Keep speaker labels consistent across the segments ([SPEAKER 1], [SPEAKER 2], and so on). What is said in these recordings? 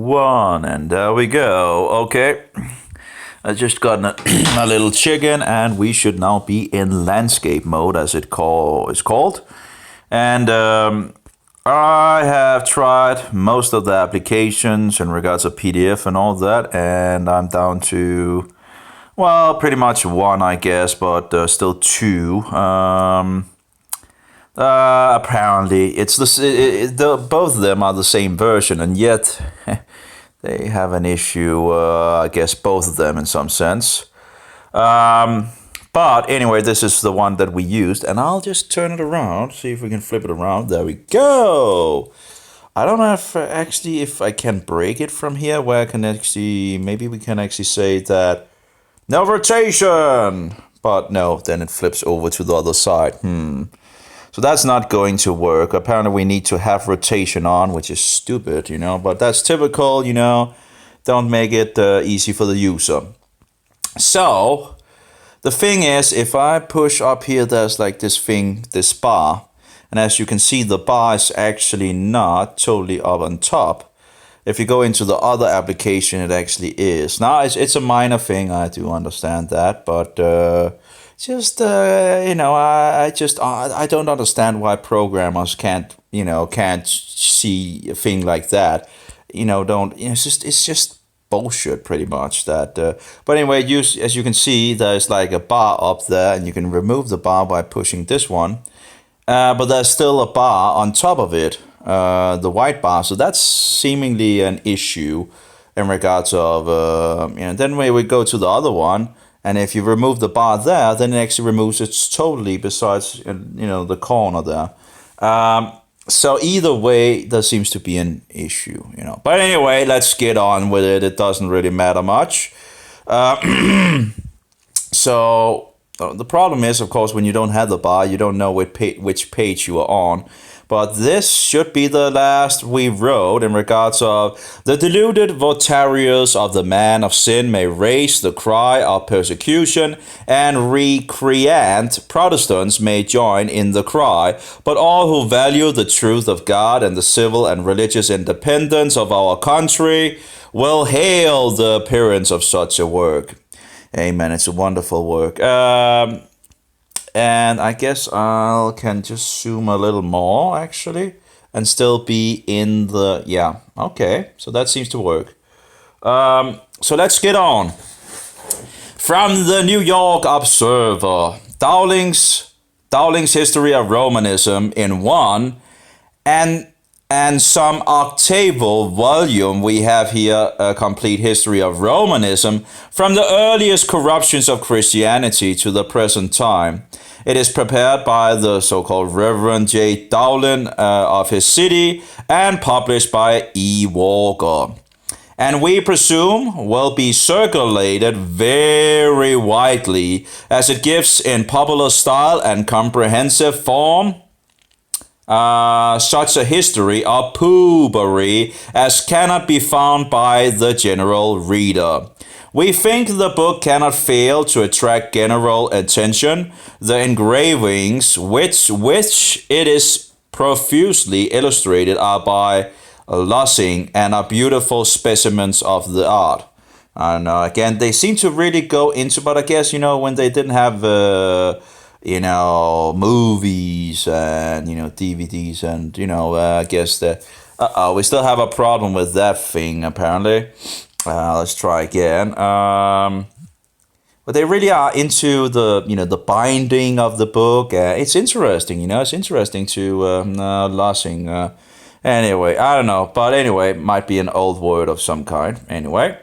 [SPEAKER 1] 1, and there we go. Okay, I just got a little chicken, and we should now be in landscape mode, as is called. And I have tried most of the applications in regards to PDF and all that, and I'm down to, well, pretty much 1, I guess, but still 2. Apparently, it's both of them are the same version, and yet they have an issue. I guess both of them in some sense. But anyway, this is the one that we used, and I'll just turn it around. See if we can flip it around. There we go. I don't know if I can break it from here. Where I can actually, maybe we can actually say that no rotation. But no, then it flips over to the other side. So that's not going to work. Apparently we need to have rotation on, which is stupid, but that's typical, don't make it easy for the user. So the thing is, if I push up here, there's like this bar, and as you can see, the bar is actually not totally up on top. If you go into the other application, it actually is. Now it's a minor thing, I do understand that, but I don't understand why programmers can't see a thing like that. It's just bullshit pretty much that. But anyway, as you can see, there's like a bar up there, and you can remove the bar by pushing this one. But there's still a bar on top of it, the white bar. So that's seemingly an issue in regards of, then when we go to the other one, and if you remove the bar there, then it actually removes it totally besides, the corner there. So either way, there seems to be an issue, But anyway, let's get on with it. It doesn't really matter much. So the problem is, of course, when you don't have the bar, you don't know which page you are on. But this should be the last we wrote in regards of the deluded votarians of the man of sin may raise the cry of persecution, and recreant Protestants may join in the cry. But all who value the truth of God and the civil and religious independence of our country will hail the appearance of such a work. Amen. It's a wonderful work. And I guess I can just zoom a little more, actually, and still be in the, okay, so that seems to work. So let's get on. From the New York Observer, Dowling's History of Romanism in 1, and some octavo volume, we have here a complete history of Romanism from the earliest corruptions of Christianity to the present time. It is prepared by the so-called Reverend J. Dowling of his city and published by E. Walker. And we presume will be circulated very widely, as it gives in popular style and comprehensive form such a history of poobery as cannot be found by the general reader. We think the book cannot fail to attract general attention. The engravings which it is profusely illustrated are by Lossing and are beautiful specimens of the art. And again, they seem to really go into, but I guess, when they didn't have movies and, DVDs and, I guess that, we still have a problem with that thing, apparently. Let's try again. But they really are into the, the binding of the book. It's interesting, it's interesting to Lossing. Anyway, I don't know. But anyway, might be an old word of some kind. Anyway.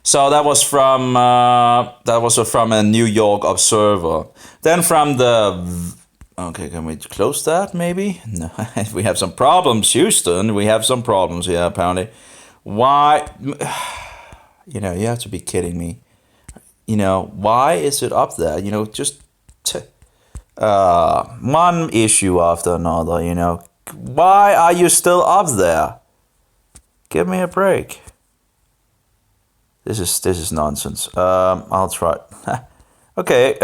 [SPEAKER 1] So that was from a New York Observer. Then from the, okay, can we close that maybe? No, we have some problems, Houston. We have some problems here apparently. Why? You have to be kidding me. Why is it up there? Just one issue after another. Why are you still up there? Give me a break. This is nonsense. I'll try. Okay,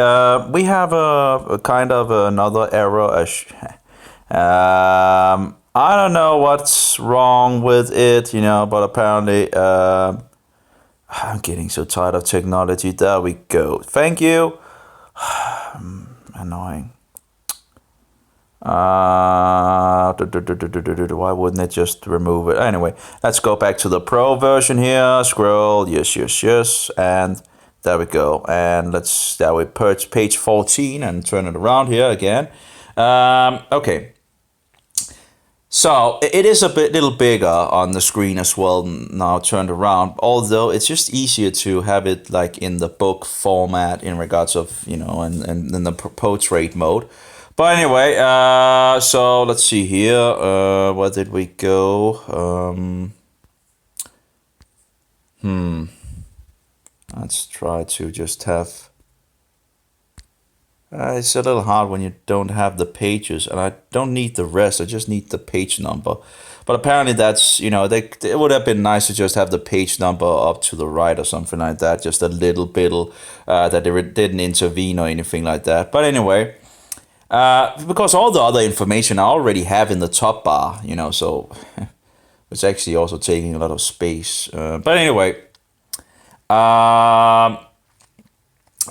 [SPEAKER 1] we have a kind of another error. I don't know what's wrong with it, but apparently I'm getting so tired of technology. There we go. Thank you. Annoying. Why wouldn't it just remove it? Anyway, let's go back to the pro version here. Scroll. Yes, yes, yes. And there we go. And there we purge page 14 and turn it around here again. Okay. So it is a little bigger on the screen as well now turned around, although it's just easier to have it like in the book format in regards of, and in the portrait mode. But anyway, so let's see here. Where did we go? Let's try to just have. It's a little hard when you don't have the pages, and I don't need the rest. I just need the page number. But apparently that's, it would have been nice to just have the page number up to the right or something like that. Just a little bit that they didn't intervene or anything like that. But anyway, because all the other information I already have in the top bar, so it's actually also taking a lot of space. But anyway,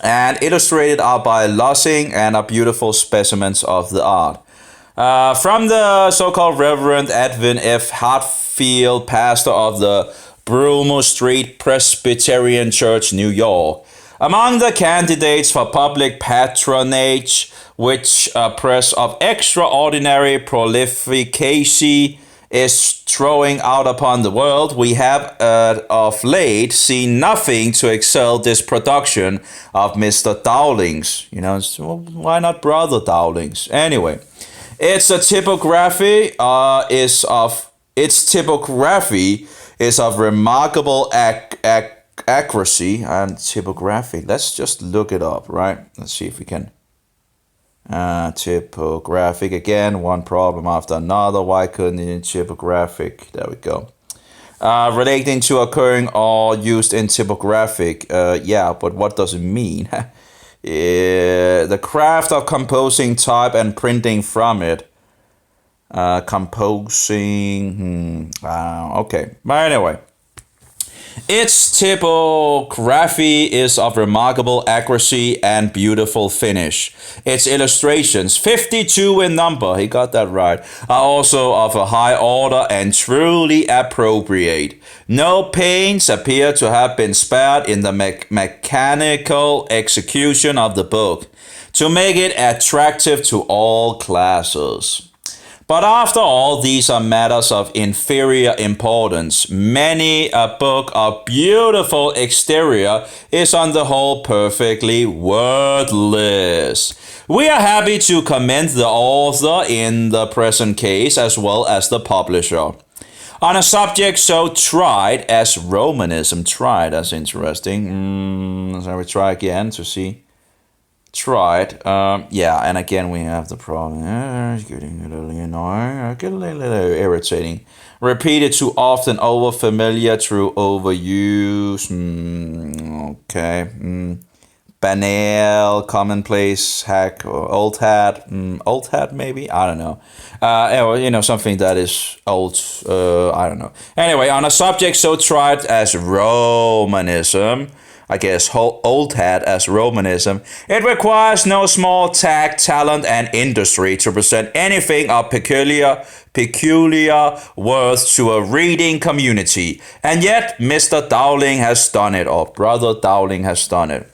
[SPEAKER 1] and illustrated are by Lossing and are beautiful specimens of the art. From the so-called Reverend Edwin F. Hartfield, pastor of the Brumo Street Presbyterian Church, New York. Among the candidates for public patronage, which a press of extraordinary prolificacy is throwing out upon the world, we have of late seen nothing to excel this production of Mr. Dowling's. Why not Brother Dowling's? Anyway, its typography is of remarkable accuracy and typography. Let's just look it up, right? Let's see if we can. Typographic again, one problem after another. Why couldn't it typographic? There we go. Relating to occurring or used in typographic. Yeah, but what does it mean? The craft of composing type and printing from it. Composing. Okay. But anyway. Its typography is of remarkable accuracy and beautiful finish. Its illustrations, 52 in number, he got that right, are also of a high order and truly appropriate. No pains appear to have been spared in the mechanical execution of the book to make it attractive to all classes. But after all, these are matters of inferior importance. Many a book of beautiful exterior is on the whole perfectly worthless. We are happy to commend the author in the present case as well as the publisher. On a subject so tried as Romanism, that's interesting. So we try again to see. Tried. Yeah, and again we have the problem. It's getting a little annoying. Getting a little irritating. Repeated too often, over familiar through overuse. Okay. Banal, commonplace, hack, or old hat. Old hat maybe. I don't know. Something that is old. I don't know. Anyway, on a subject so tried as Romanism. I guess old hat as Romanism, it requires no small tact, talent, and industry to present anything of peculiar worth to a reading community. And yet, Mr. Dowling has done it, or Brother Dowling has done it.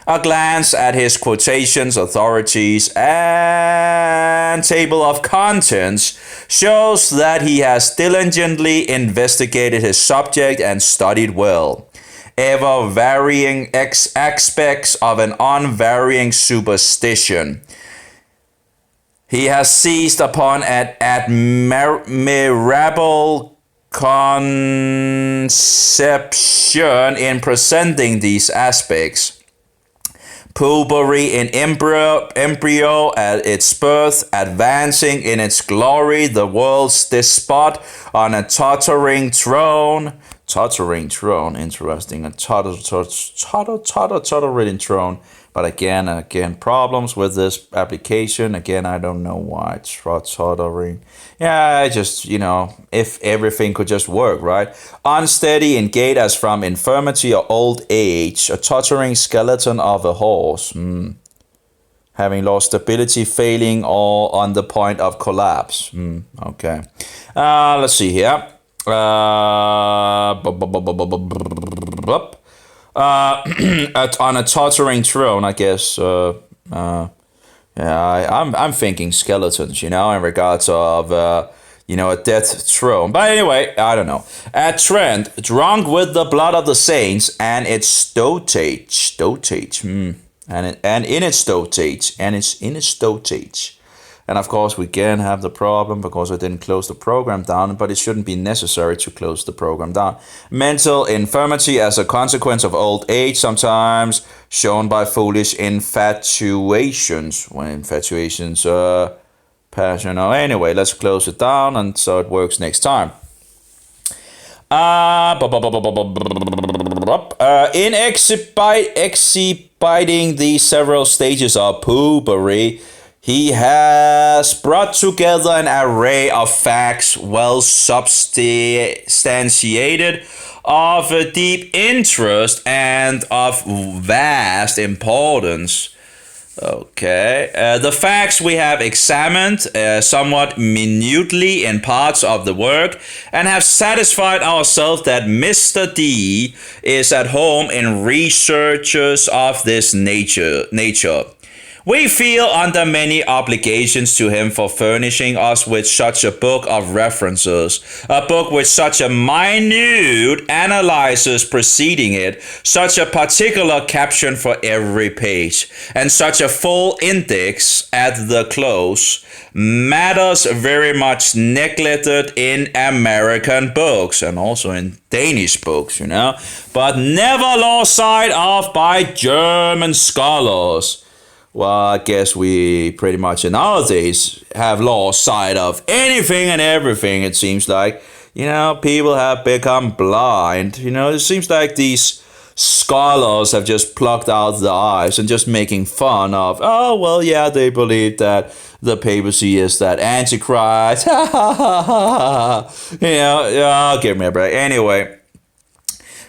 [SPEAKER 1] A glance at his quotations, authorities, and table of contents shows that he has diligently investigated his subject and studied well. Ever varying aspects of an unvarying superstition. He has seized upon an admirable conception in presenting these aspects. Poobery in embryo at its birth, advancing in its glory, the world's despot on a tottering throne. tottering throne, interesting. A tottering throne. But again, problems with this application. Again, I don't know why it's tottering. Yeah, I just, if everything could just work, right? Unsteady in gait as from infirmity or old age. A tottering skeleton of a horse. Having lost stability, failing, or on the point of collapse. Okay. Let's see here. On a tottering throne, I guess. Yeah, I'm thinking skeletons, in regards of a death throne. But anyway, I don't know. At Trent, drunk with the blood of the saints and its dotage, and in its dotage. And of course, we again have the problem because I didn't close the program down, but it shouldn't be necessary to close the program down. Mental infirmity as a consequence of old age, sometimes shown by foolish infatuations. When infatuations passion. Anyway, let's close it down and so it works next time. In exhibiting the several stages of puberty, he has brought together an array of facts well substantiated, of deep interest and of vast importance. Okay, the facts we have examined somewhat minutely in parts of the work and have satisfied ourselves that Mr. D is at home in researches of this nature. We feel under many obligations to him for furnishing us with such a book of references, a book with such a minute analysis preceding it, such a particular caption for every page, and such a full index at the close, matters very much neglected in American books and also in Danish books, but never lost sight of by German scholars. Well, I guess we pretty much nowadays have lost sight of anything and everything, it seems like. People have become blind. It seems like these scholars have just plucked out the eyes and just making fun of, they believe that the papacy is that Antichrist. Give me a break. Anyway.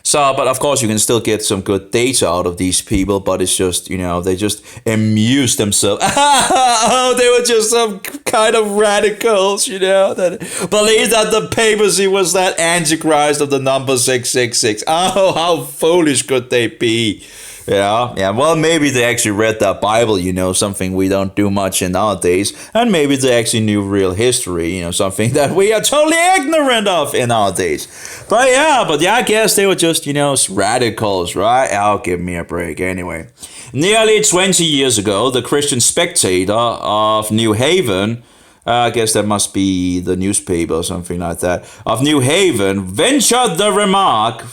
[SPEAKER 1] So, but of course you can still get some good data out of these people, but it's just, they just amuse themselves. They were just some kind of radicals, that believe that the papacy was that Antichrist of the number 666. Oh, how foolish could they be? Yeah. Well, maybe they actually read that Bible, something we don't do much in nowadays. And maybe they actually knew real history, something that we are totally ignorant of in nowadays. But I guess they were just, radicals, right? Give me a break. Anyway, nearly 20 years ago, the Christian Spectator of New Haven, I guess that must be the newspaper or something like that, of New Haven, ventured the remark,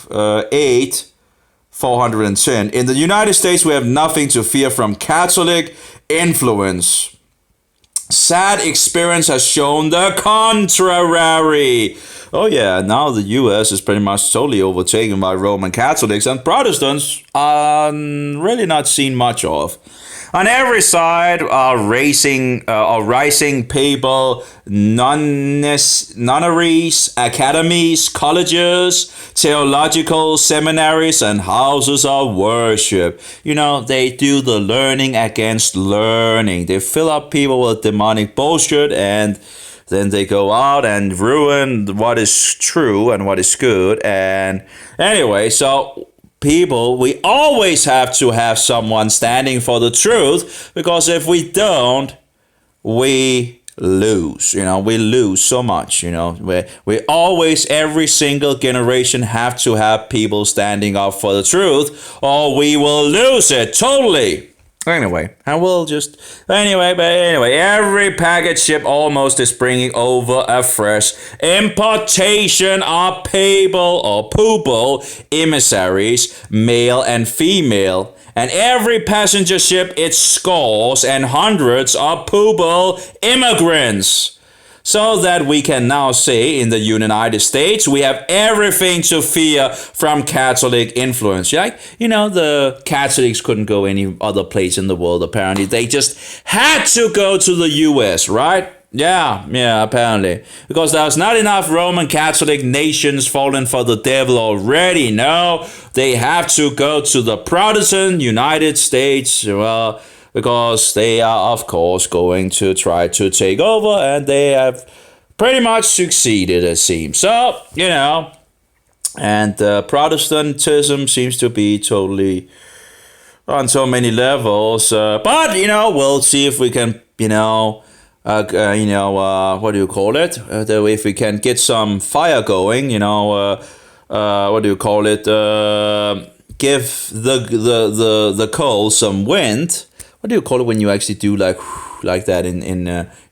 [SPEAKER 1] 410. In the United States, we have nothing to fear from Catholic influence. Sad experience has shown the contrary. Oh yeah, now the US is pretty much totally overtaken by Roman Catholics, and Protestants are really not seen much of. On every side are rising papal nunneries, academies, colleges, theological seminaries, and houses of worship. They do the learning against learning. They fill up people with demonic bullshit, and then they go out and ruin what is true and what is good. And anyway, so people, we always have to have someone standing for the truth, because if we don't, we lose. We lose so much. We always, every single generation, have to have people standing up for the truth, or we will lose it totally. Anyway, every package ship almost is bringing over a fresh importation of papal emissaries, male and female. And every passenger ship, it scores and hundreds of papal immigrants. So that we can now say in the United States, we have everything to fear from Catholic influence. Like, the Catholics couldn't go any other place in the world, apparently. They just had to go to the US, right? Yeah, apparently. Because there's not enough Roman Catholic nations falling for the devil already. No, they have to go to the Protestant United States, well, because they are, of course, going to try to take over, and they have pretty much succeeded, it seems. So, and Protestantism seems to be totally on so many levels. But, we'll see if we can, what do you call it? If we can get some fire going, what do you call it? Give the coal some wind. What do you call it when you actually do like that in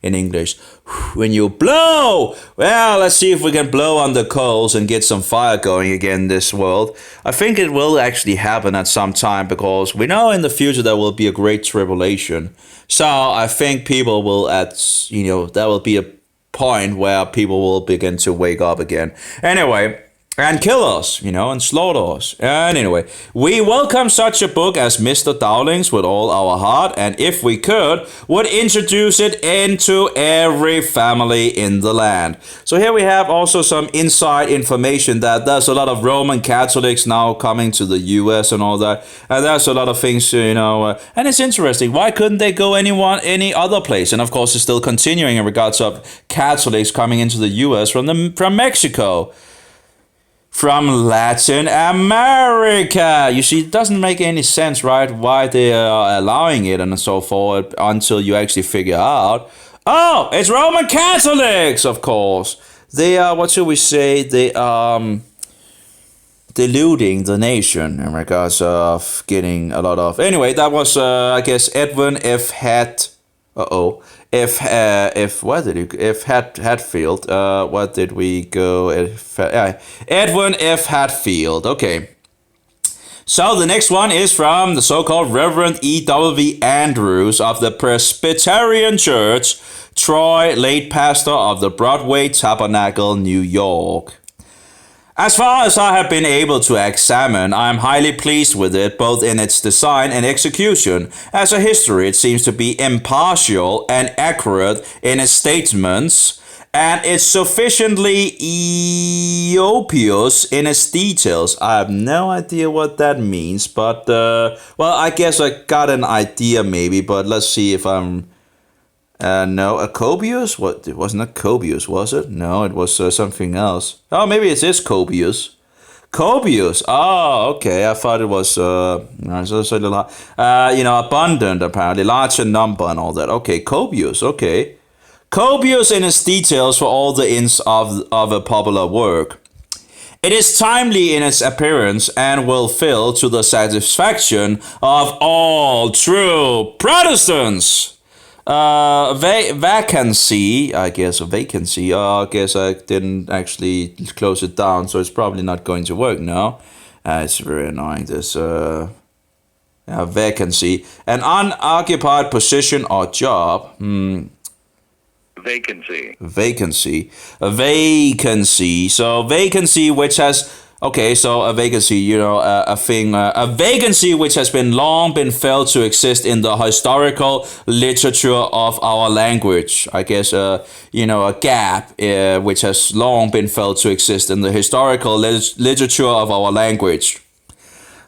[SPEAKER 1] English? When you blow. Well, let's see if we can blow on the coals and get some fire going again in this world. I think it will actually happen at some time, because we know in the future there will be a great tribulation. So I think people will there will be a point where people will begin to wake up again. Anyway, and kill us, and slaughter us. And anyway, we welcome such a book as Mr. Dowling's with all our heart, and if we could, would introduce it into every family in the land. So here we have also some inside information that there's a lot of Roman Catholics now coming to the US and all that, and there's a lot of things, and it's interesting. Why couldn't they go any other place? And of course, it's still continuing in regards of Catholics coming into the US from Mexico, from Latin America. You see, it doesn't make any sense, right? Why they are allowing it and so forth, until you actually figure out, oh, it's Roman Catholics, of course. They are, what should we say? They are deluding the nation in regards of getting a lot of... Anyway, that was, I guess, Edwin F. Hatfield. What did we go? Edwin F. Hatfield. Okay. So the next one is from the so-called Reverend E.W. Andrews of the Presbyterian Church, Troy, late pastor of the Broadway Tabernacle, New York. As far as I have been able to examine, I am highly pleased with it, both in its design and execution. As a history, it seems to be impartial and accurate in its statements, and it's sufficiently obvious in its details. I have no idea what that means, but, well, I guess I got an idea maybe, but let's see if I'm... no, Acobius? What? It wasn't Acobius, was it? No, it was something else. Oh, maybe it is Cobius. Cobius. Oh, okay. I thought it was, abundant, apparently. Large in number and all that. Okay, Cobius. Okay. Cobius in its details for all the ends of a popular work. It is timely in its appearance and will fill to the satisfaction of all true Protestants. Vacancy. I guess I didn't actually close it down, so it's probably not going to work now. It's very annoying, this vacancy. An unoccupied position or job.
[SPEAKER 2] Vacancy.
[SPEAKER 1] A vacancy. So vacancy which has... Okay, so a vacancy, a vacancy which has long been felt to exist in the historical literature of our language. I guess, a gap which has long been felt to exist in the historical literature of our language.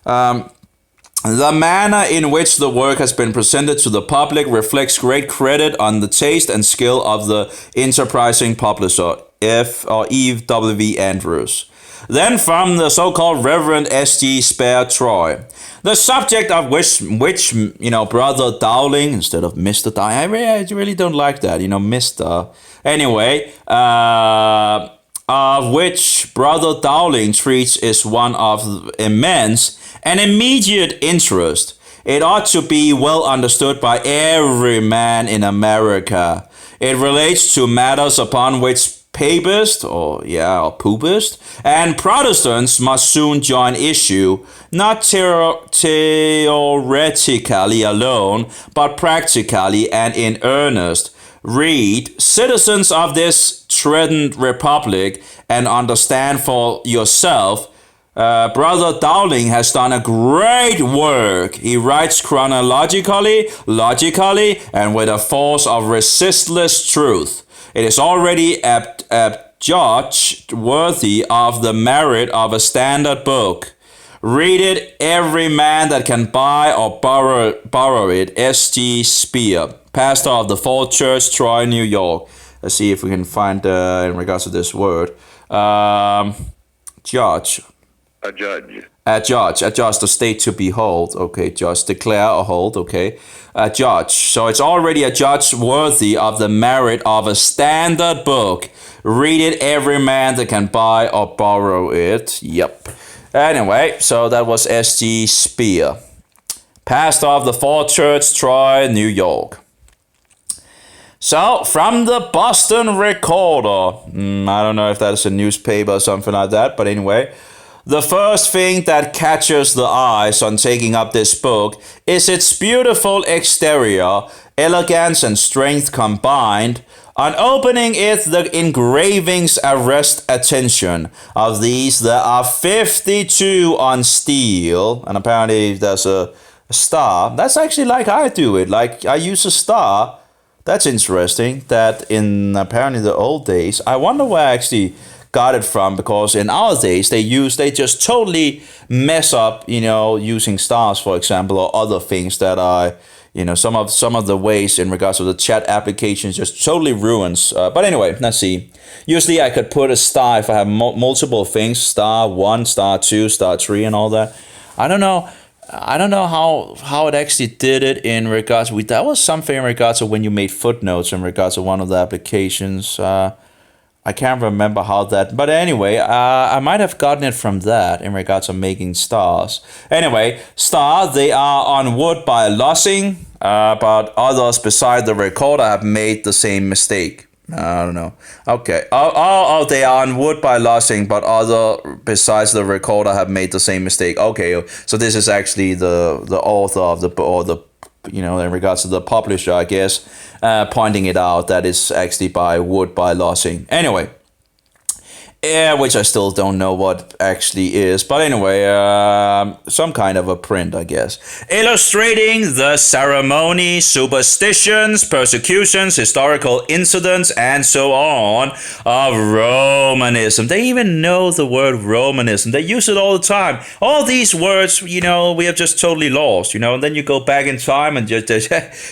[SPEAKER 1] The manner in which the work has been presented to the public reflects great credit on the taste and skill of the enterprising publisher, E.W. Andrews. Then from the so-called Reverend S.G. Spare Troy, the subject of which Brother Dowling instead of Mr. Dowling, I really don't like that, Mr. Anyway, of which Brother Dowling treats is one of immense and immediate interest. It ought to be well understood by every man in America. It relates to matters upon which Papists or Poopists and Protestants must soon join issue, not theoretically alone, but practically and in earnest. Read, citizens of this threatened republic, and understand for yourself. Brother Dowling has done a great work. He writes chronologically, logically, and with a force of resistless truth. It is already adjudged worthy of the merit of a standard book. Read it, every man that can buy or borrow it. S.G. Spear, pastor of the Fourth Church, Troy, New York. Let's see if we can find in regards to this word. Judge.
[SPEAKER 2] A judge.
[SPEAKER 1] Adjudge the state to behold. Okay, judge. Declare or hold. Okay. Judge. So it's already adjudged worthy of the merit of a standard book. Read it, every man that can buy or borrow it. Yep. Anyway, so that was S.G. Spear, pastor of the Fourth Church, Troy, New York. So, from the Boston Recorder, I don't know if that's a newspaper or something like that, but anyway, the first thing that catches the eyes on taking up this book is its beautiful exterior, elegance and strength combined. On opening it, the engravings arrest attention. Of these, there are 52 on steel, and apparently there's a star. That's actually like I do it, like I use a star. That's interesting, that in apparently the old days, I wonder where I actually got it from, because in our days, they just totally mess up, using stars, for example, or other things that are, some of the ways in regards to the chat applications just totally ruins. But anyway, let's see. Usually I could put a star if I have multiple things, star 1, star 2, star 3 and all that. I don't know how it actually did it in regards to, that was something in regards to when you made footnotes in regards to one of the applications. I can't remember how that, but anyway, I might have gotten it from that in regards to making stars. Anyway, star, they are on wood by Lossing, but others beside the recorder have made the same mistake. I don't know. Okay. Oh, they are on wood by Lossing, but other besides the recorder have made the same mistake. Okay, so this is actually the author of the, or the, in regards to the publisher, I guess, pointing it out that it's actually by wood by Lossing. Anyway, which I still don't know what actually is, but anyway, some kind of a print, I guess. Illustrating the ceremony, superstitions, persecutions, historical incidents, and so on of Romanism. They even know the word Romanism. They use it all the time. All these words, we have just totally lost, and then you go back in time and just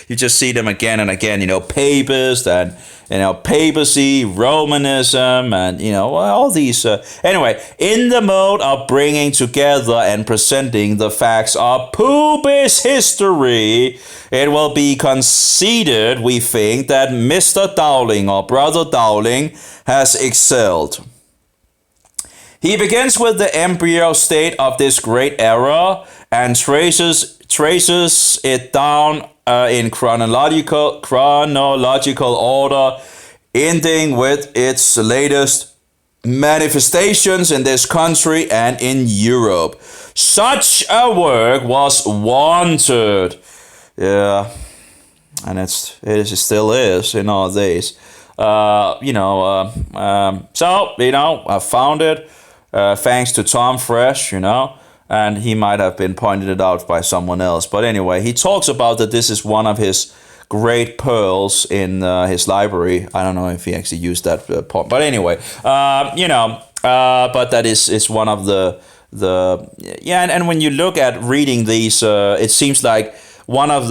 [SPEAKER 1] you just see them again and again, papist and papacy, Romanism, and all these. Anyway, in the mode of bringing together and presenting the facts of Poopist history, it will be conceded, we think, that Mr. Dowling, or Brother Dowling, has excelled. He begins with the embryo state of this great era and traces it down in chronological order, ending with its latest manifestations in this country and in Europe. Such a work was wanted. Yeah, and it still is in our days. I found it thanks to Tom Fresh, and he might have been pointed it out by someone else. But anyway, he talks about that this is one of his great pearls in his library. I don't know if he actually used that point, but anyway, but that is one of the and when you look at reading these, it seems like one of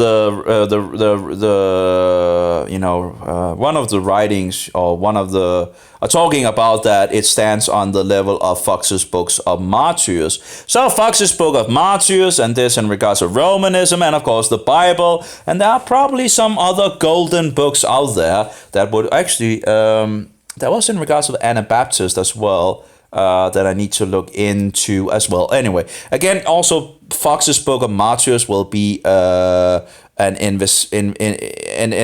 [SPEAKER 1] one of the writings, or one of the talking about that, it stands on the level of Fox's Books of Martyrs. So Fox's Book of Martyrs, and this in regards to Romanism, and of course the Bible, and there are probably some other golden books out there that would actually that was in regards to the Anabaptist as well. That I need to look into as well. Anyway, again, also Fox's Book of Martyrs will be an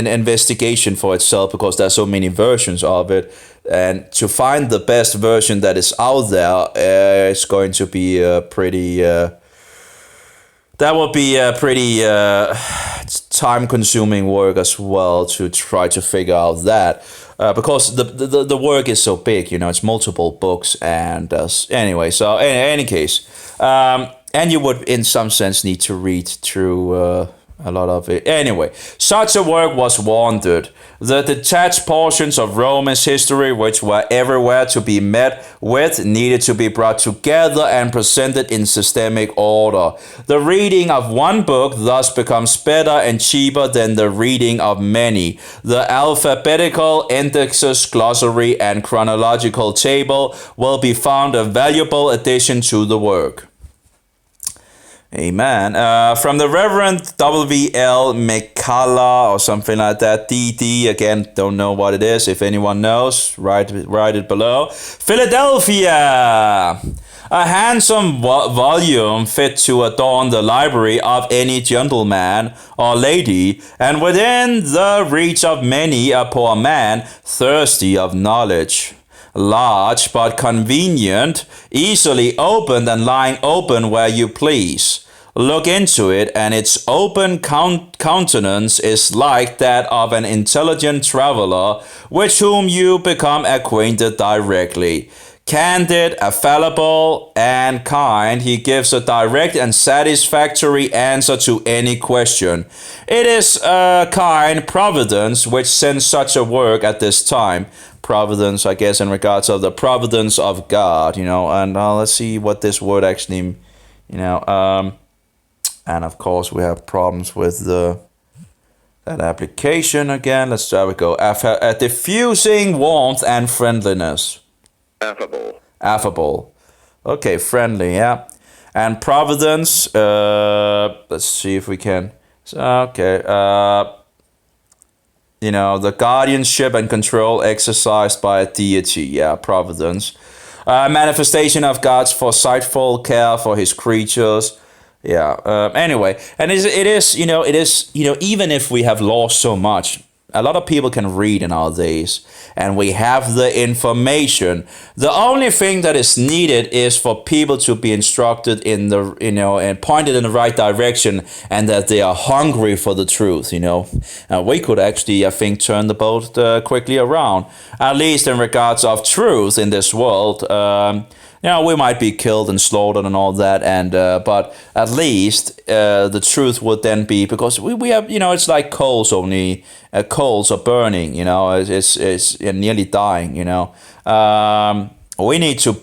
[SPEAKER 1] investigation for itself, because there's so many versions of it, and to find the best version that is out there, it's going to be pretty. That will be pretty time-consuming work as well to try to figure out that. Because the work is so big, it's multiple books, and anyway, so in any case, and you would in some sense need to read through a lot of it. Anyway, such a work was wanted. The detached portions of Rome's history, which were everywhere to be met with, needed to be brought together and presented in systemic order. The reading of one book thus becomes better and cheaper than the reading of many. The alphabetical indexes, glossary, and chronological table will be found a valuable addition to the work. Amen. From the Reverend W.L. McCullough or something like that. D.D. Again, don't know what it is. If anyone knows, write it below. Philadelphia. A handsome volume fit to adorn the library of any gentleman or lady, and within the reach of many a poor man thirsty of knowledge. Large but convenient, easily opened and lying open where you please. Look into it, and its open countenance is like that of an intelligent traveler, with whom you become acquainted directly. Candid, affable, and kind, he gives a direct and satisfactory answer to any question. It is a kind providence which sends such a work at this time. Providence, I guess, in regards of the providence of God, and let's see what this word actually, and of course we have problems with that application again. Let's try to go. A diffusing warmth and friendliness. Affable. Okay, friendly, yeah. And providence, let's see if we can. Okay, the guardianship and control exercised by a deity, yeah, providence. Manifestation of God's foresightful care for his creatures. Yeah. Anyway, and it is, even if we have lost so much, a lot of people can read in our days, and we have the information. The only thing that is needed is for people to be instructed in the, and pointed in the right direction, and that they are hungry for the truth, we could actually, I think, turn the boat quickly around, at least in regards of truth in this world. We might be killed and slaughtered and all that, and but at least the truth would then be, because we have, it's like coals only. Coals are burning, it's nearly dying, we need to,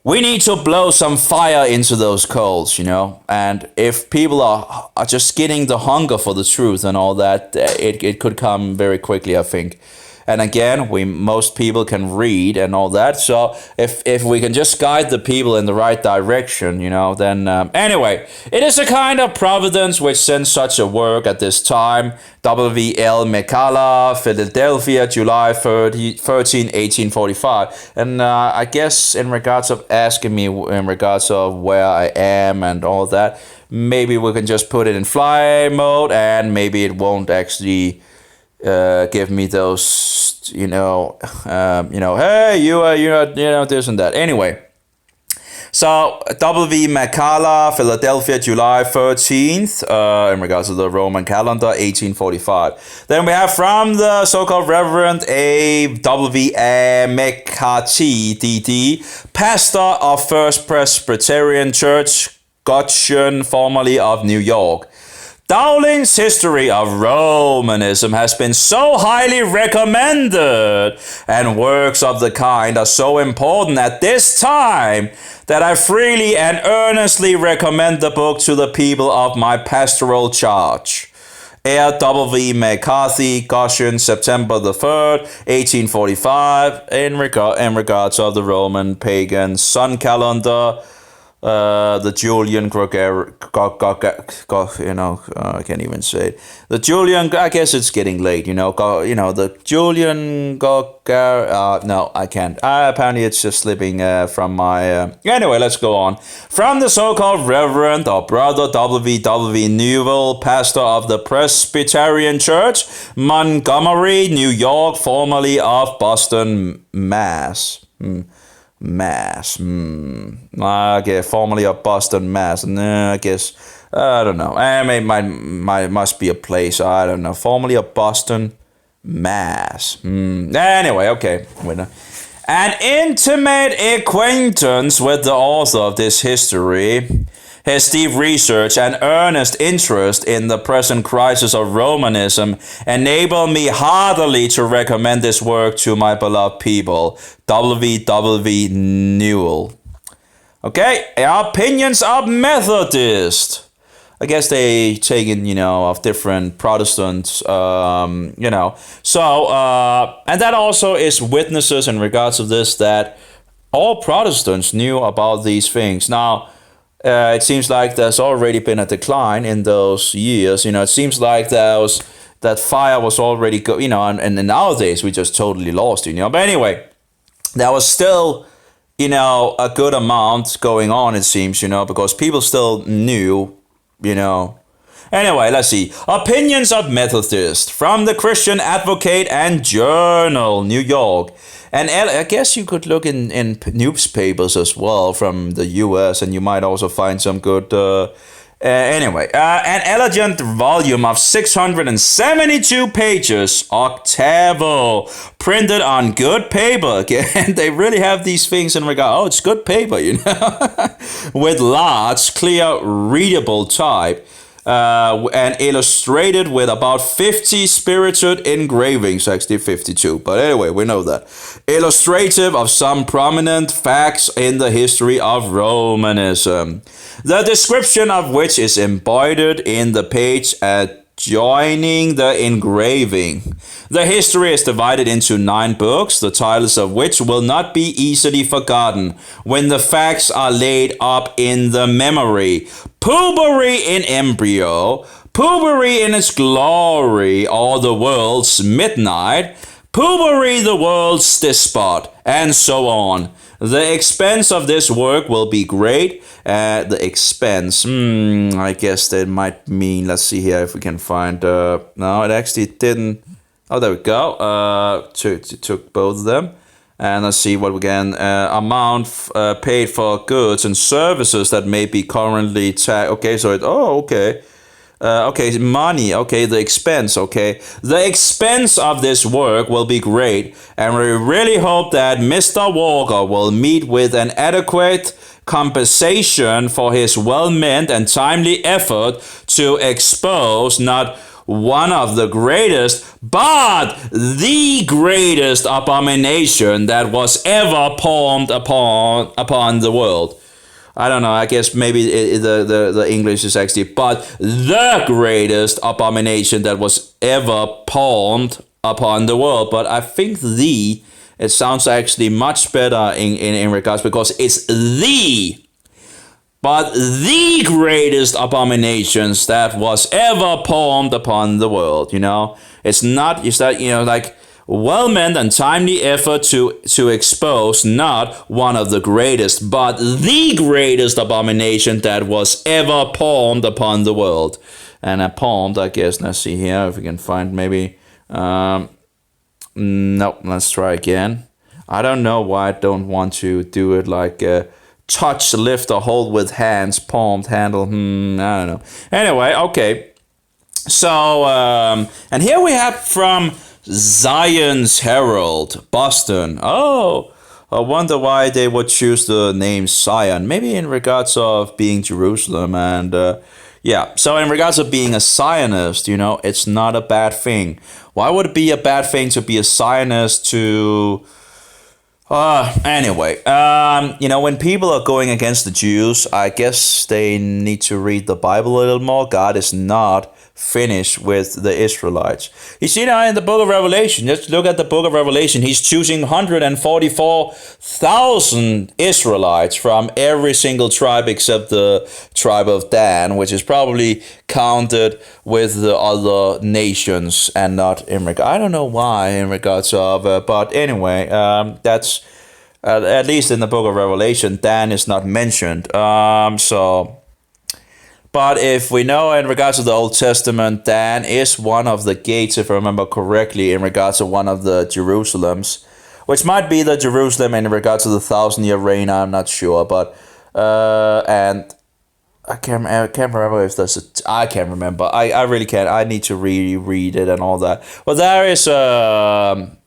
[SPEAKER 1] we need to blow some fire into those coals, and if people are just getting the hunger for the truth and all that, it could come very quickly, I think. And again, most people can read and all that. So if we can just guide the people in the right direction, then anyway, it is a kind of providence which sends such a work at this time. W.L. McCullough, Philadelphia, July 13, 1845. And I guess in regards of asking me in regards of where I am and all that, maybe we can just put it in fly mode, and maybe it won't actually give me those, hey, you are, this and that. Anyway, so W. McCullough, Philadelphia, July 13th, in regards to the Roman calendar, 1845. Then we have from the so-called Reverend A. W. A. McCarthy, D.D., pastor of First Presbyterian Church, Goshen, formerly of New York. Dowling's History of Romanism has been so highly recommended, and works of the kind are so important at this time, that I freely and earnestly recommend the book to the people of my pastoral charge. Air W. McCarthy, Goshen, September the 3rd, 1845, in regards of the Roman pagan sun calendar, the Julian I can't even say it. The Julian, I guess it's getting late, the Julian no, I can't. Apparently it's just slipping from my, anyway, let's go on. From the so-called Reverend or Brother W. Newell, pastor of the Presbyterian Church, Montgomery, New York, formerly of Boston, Mass. Mass. I guess formerly of Boston, Mass. No, I guess I don't know. Must be a place. I don't know. Formerly of Boston, Mass. Anyway, okay. An intimate acquaintance with the author of this history, his deep research and earnest interest in the present crisis of Romanism enable me heartily to recommend this work to my beloved people. W. Newell. Okay, opinions of Methodists. I guess they taken, of different Protestants, So, and that also is witnesses in regards to this, that all Protestants knew about these things. Now, it seems like there's already been a decline in those years. It seems like that fire was already and nowadays we just totally lost it. But anyway, there was still, a good amount going on, it seems, because people still knew, Anyway, let's see. Opinions of Methodists from the Christian Advocate and Journal, New York. And I guess you could look in newspapers as well from the US, and you might also find some good. Anyway, an elegant volume of 672 pages, octavo, printed on good paper. Again, they really have these things in regard. Oh, it's good paper, with large, clear, readable type. And illustrated with about 50 spirited engravings, actually 52, but anyway, we know that. Illustrative of some prominent facts in the history of Romanism, the description of which is embodied in the page adjoining the engraving. The history is divided into 9 books, the titles of which will not be easily forgotten when the facts are laid up in the memory. Popery in embryo, Popery in its glory, or the world's midnight, Popery the world's despot, and so on. The expense of this work will be great. The expense, I guess that might mean, let's see here if we can find, no, it actually didn't. Oh, there we go. Took both of them. And let's see what we can, amount paid for goods and services that may be currently taxed. Okay, so okay, money, okay, the expense, okay. The expense of this work will be great, and we really hope that Mr. Walker will meet with an adequate compensation for his well-meant and timely effort to expose not one of the greatest, but the greatest abomination that was ever palmed upon the world. I don't know, I guess maybe the English is actually, but the greatest abomination that was ever palmed upon the world. But I think it sounds actually much better in regards, because it's but the greatest abominations that was ever palmed upon the world, It's not, like well-meant and timely effort to expose not one of the greatest, but the greatest abomination that was ever palmed upon the world. And palmed, I guess, let's see here if we can find maybe, no, let's try again. I don't know why I don't want to do it like touch, lift, or hold with hands, palmed, handle, I don't know. Anyway, okay. So, and here we have from Zion's Herald, Boston. Oh, I wonder why they would choose the name Zion. Maybe in regards of being Jerusalem. And yeah, so in regards of being a Zionist, it's not a bad thing. Why would it be a bad thing to be a Zionist to... Anyway, when people are going against the Jews, I guess they need to read the Bible a little more. God is not finished with the Israelites. You see now in the book of Revelation, just look at the book of Revelation. He's choosing 144,000 Israelites from every single tribe except the tribe of Dan, which is probably counted with the other nations and not in regard. I don't know why in regards of, but anyway, that's at least in the book of Revelation, Dan is not mentioned. But if we know in regards to the Old Testament, Dan is one of the gates, if I remember correctly, in regards to one of the Jerusalems. which might be the Jerusalem in regard to the 1,000-year reign. I'm not sure, but and I can't remember if there's I can't remember. I really can't. I need to reread it and all that. But there is a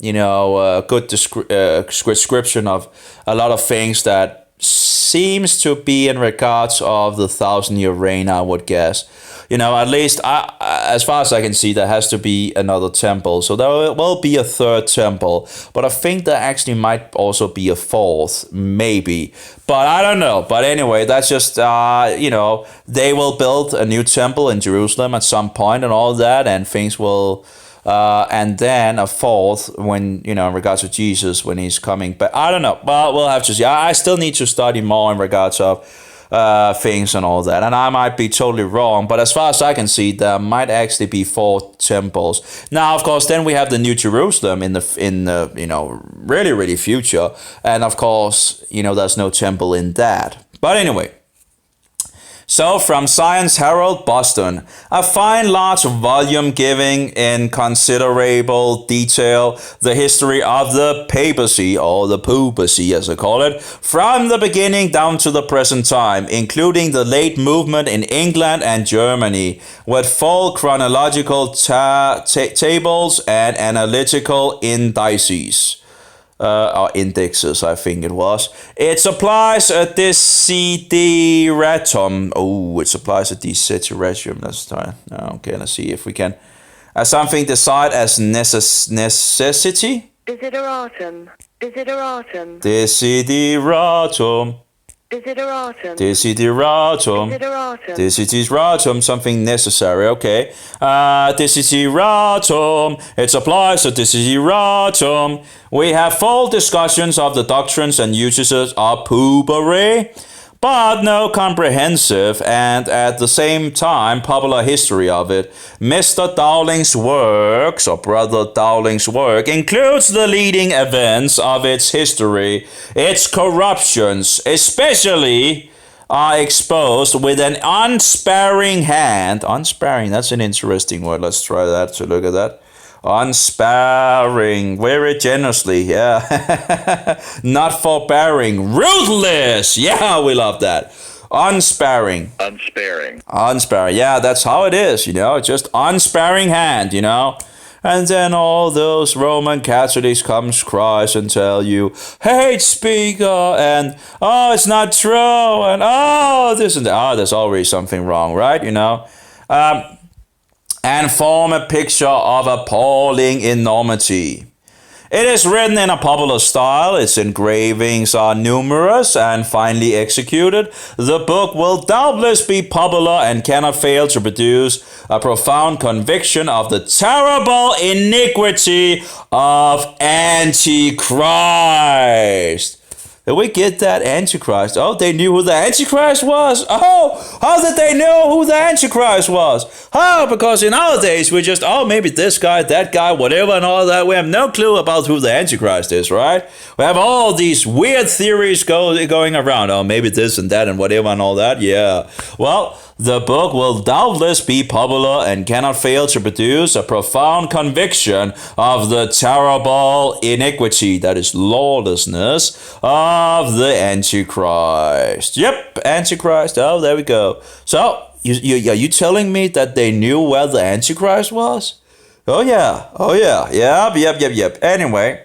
[SPEAKER 1] good description of a lot of things that seems to be in regards of the 1,000-year reign, I would guess. At least as far as I can see, there has to be another temple. So there will be a third temple. But I think there actually might also be a fourth, maybe. But I don't know. But anyway, that's just, they will build a new temple in Jerusalem at some point and all that. And things will... and then a fourth when, in regards to Jesus when he's coming. But I don't know. Well, we'll have to see. I still need to study more in regards of things and all that, and I might be totally wrong, but as far as I can see, there might actually be 4 temples. Now, of course, then we have the New Jerusalem in the really, really future, and of course, there's no temple in that. But anyway. So, from Science Herald, Boston, a fine large volume giving in considerable detail the history of the papacy, or the poopacy as I call it, from the beginning down to the present time, including the late movement in England and Germany, with full chronological tables and analytical indices. Or indexes, I think it was. It supplies a desideratum. Oh, it supplies a desideratum. Let's try. Okay, let's see if we can. Something decide as necessity.
[SPEAKER 2] Desideratum. Desideratum.
[SPEAKER 1] Desideratum.
[SPEAKER 2] Desideratum.
[SPEAKER 1] Desideratum.
[SPEAKER 2] Desideratum.
[SPEAKER 1] Desideratum, something necessary, okay. Desideratum, it supplies a desideratum. We have full discussions of the doctrines and usages of poopery, but no comprehensive and at the same time popular history of it. Mr. Dowling's works, or Brother Dowling's work, includes the leading events of its history. Its corruptions, especially, are exposed with an unsparing hand. Unsparing, that's an interesting word. Let's try that to look at that. Unsparing, very generously, yeah. Not forbearing, ruthless. Yeah, we love that. Unsparing. Unsparing, yeah, that's how it is, just unsparing hand, And then all those Roman Catholics comes cries and tell you, hate speaker, and it's not true, and this and that. There's always something wrong, right? And form a picture of appalling enormity. It is written in a popular style, its engravings are numerous and finely executed. The book will doubtless be popular and cannot fail to produce a profound conviction of the terrible iniquity of Antichrist. Did we get that? Antichrist? Oh, they knew who the Antichrist was? Oh, how did they know who the Antichrist was? Oh, because in our days, we just, maybe this guy, that guy, whatever and all that. We have no clue about who the Antichrist is, right? We have all these weird theories going around. Oh, maybe this and that and whatever and all that. Yeah. Well, the book will doubtless be popular and cannot fail to produce a profound conviction of the terrible iniquity, that is lawlessness, of the Antichrist. Yep, Antichrist. Oh, there we go. So, are you telling me that they knew where the Antichrist was? Oh, yeah. Yep. Anyway.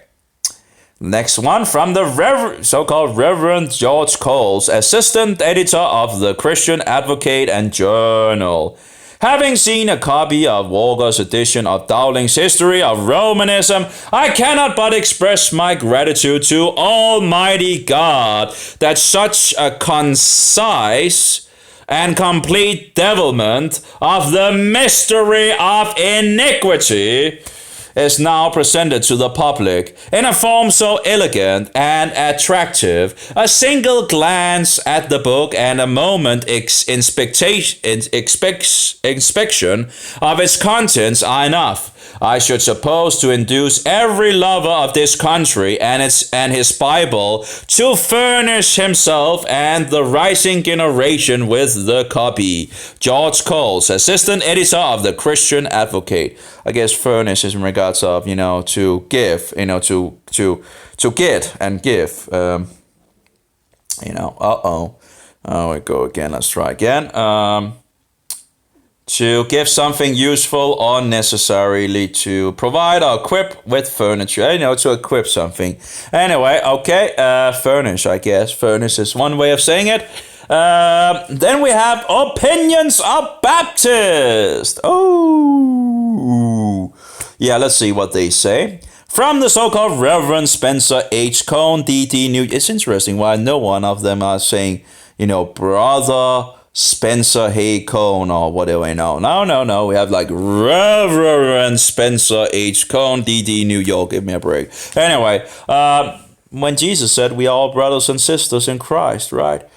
[SPEAKER 1] Next one from the so-called Reverend George Coles, assistant editor of the Christian Advocate and Journal. Having seen a copy of Walker's edition of Dowling's History of Romanism, I cannot but express my gratitude to Almighty God that such a concise and complete devilment of the mystery of iniquity is now presented to the public in a form so elegant and attractive. A single glance at the book and a moment inspection of its contents are enough, I should suppose, to induce every lover of this country and his Bible to furnish himself and the rising generation with the copy. George Coles, assistant editor of the Christian Advocate. I guess furnish is in regard regards of, to give, to get and give. Oh, we go again. Let's try again. To give something useful or necessarily to provide or equip with furniture, to equip something. Anyway, okay, furnish, I guess. Furnish is one way of saying it. Then we have opinions of Baptist. Oh, yeah, let's see what they say. From the so-called Reverend Spencer H. Cone, D.D. New. It's interesting why no one of them are saying, Brother Spencer Hay Cone or whatever. No. We have like Reverend Spencer H. Cone, D.D. New York. Give me a break. Anyway, when Jesus said we are all brothers and sisters in Christ, right?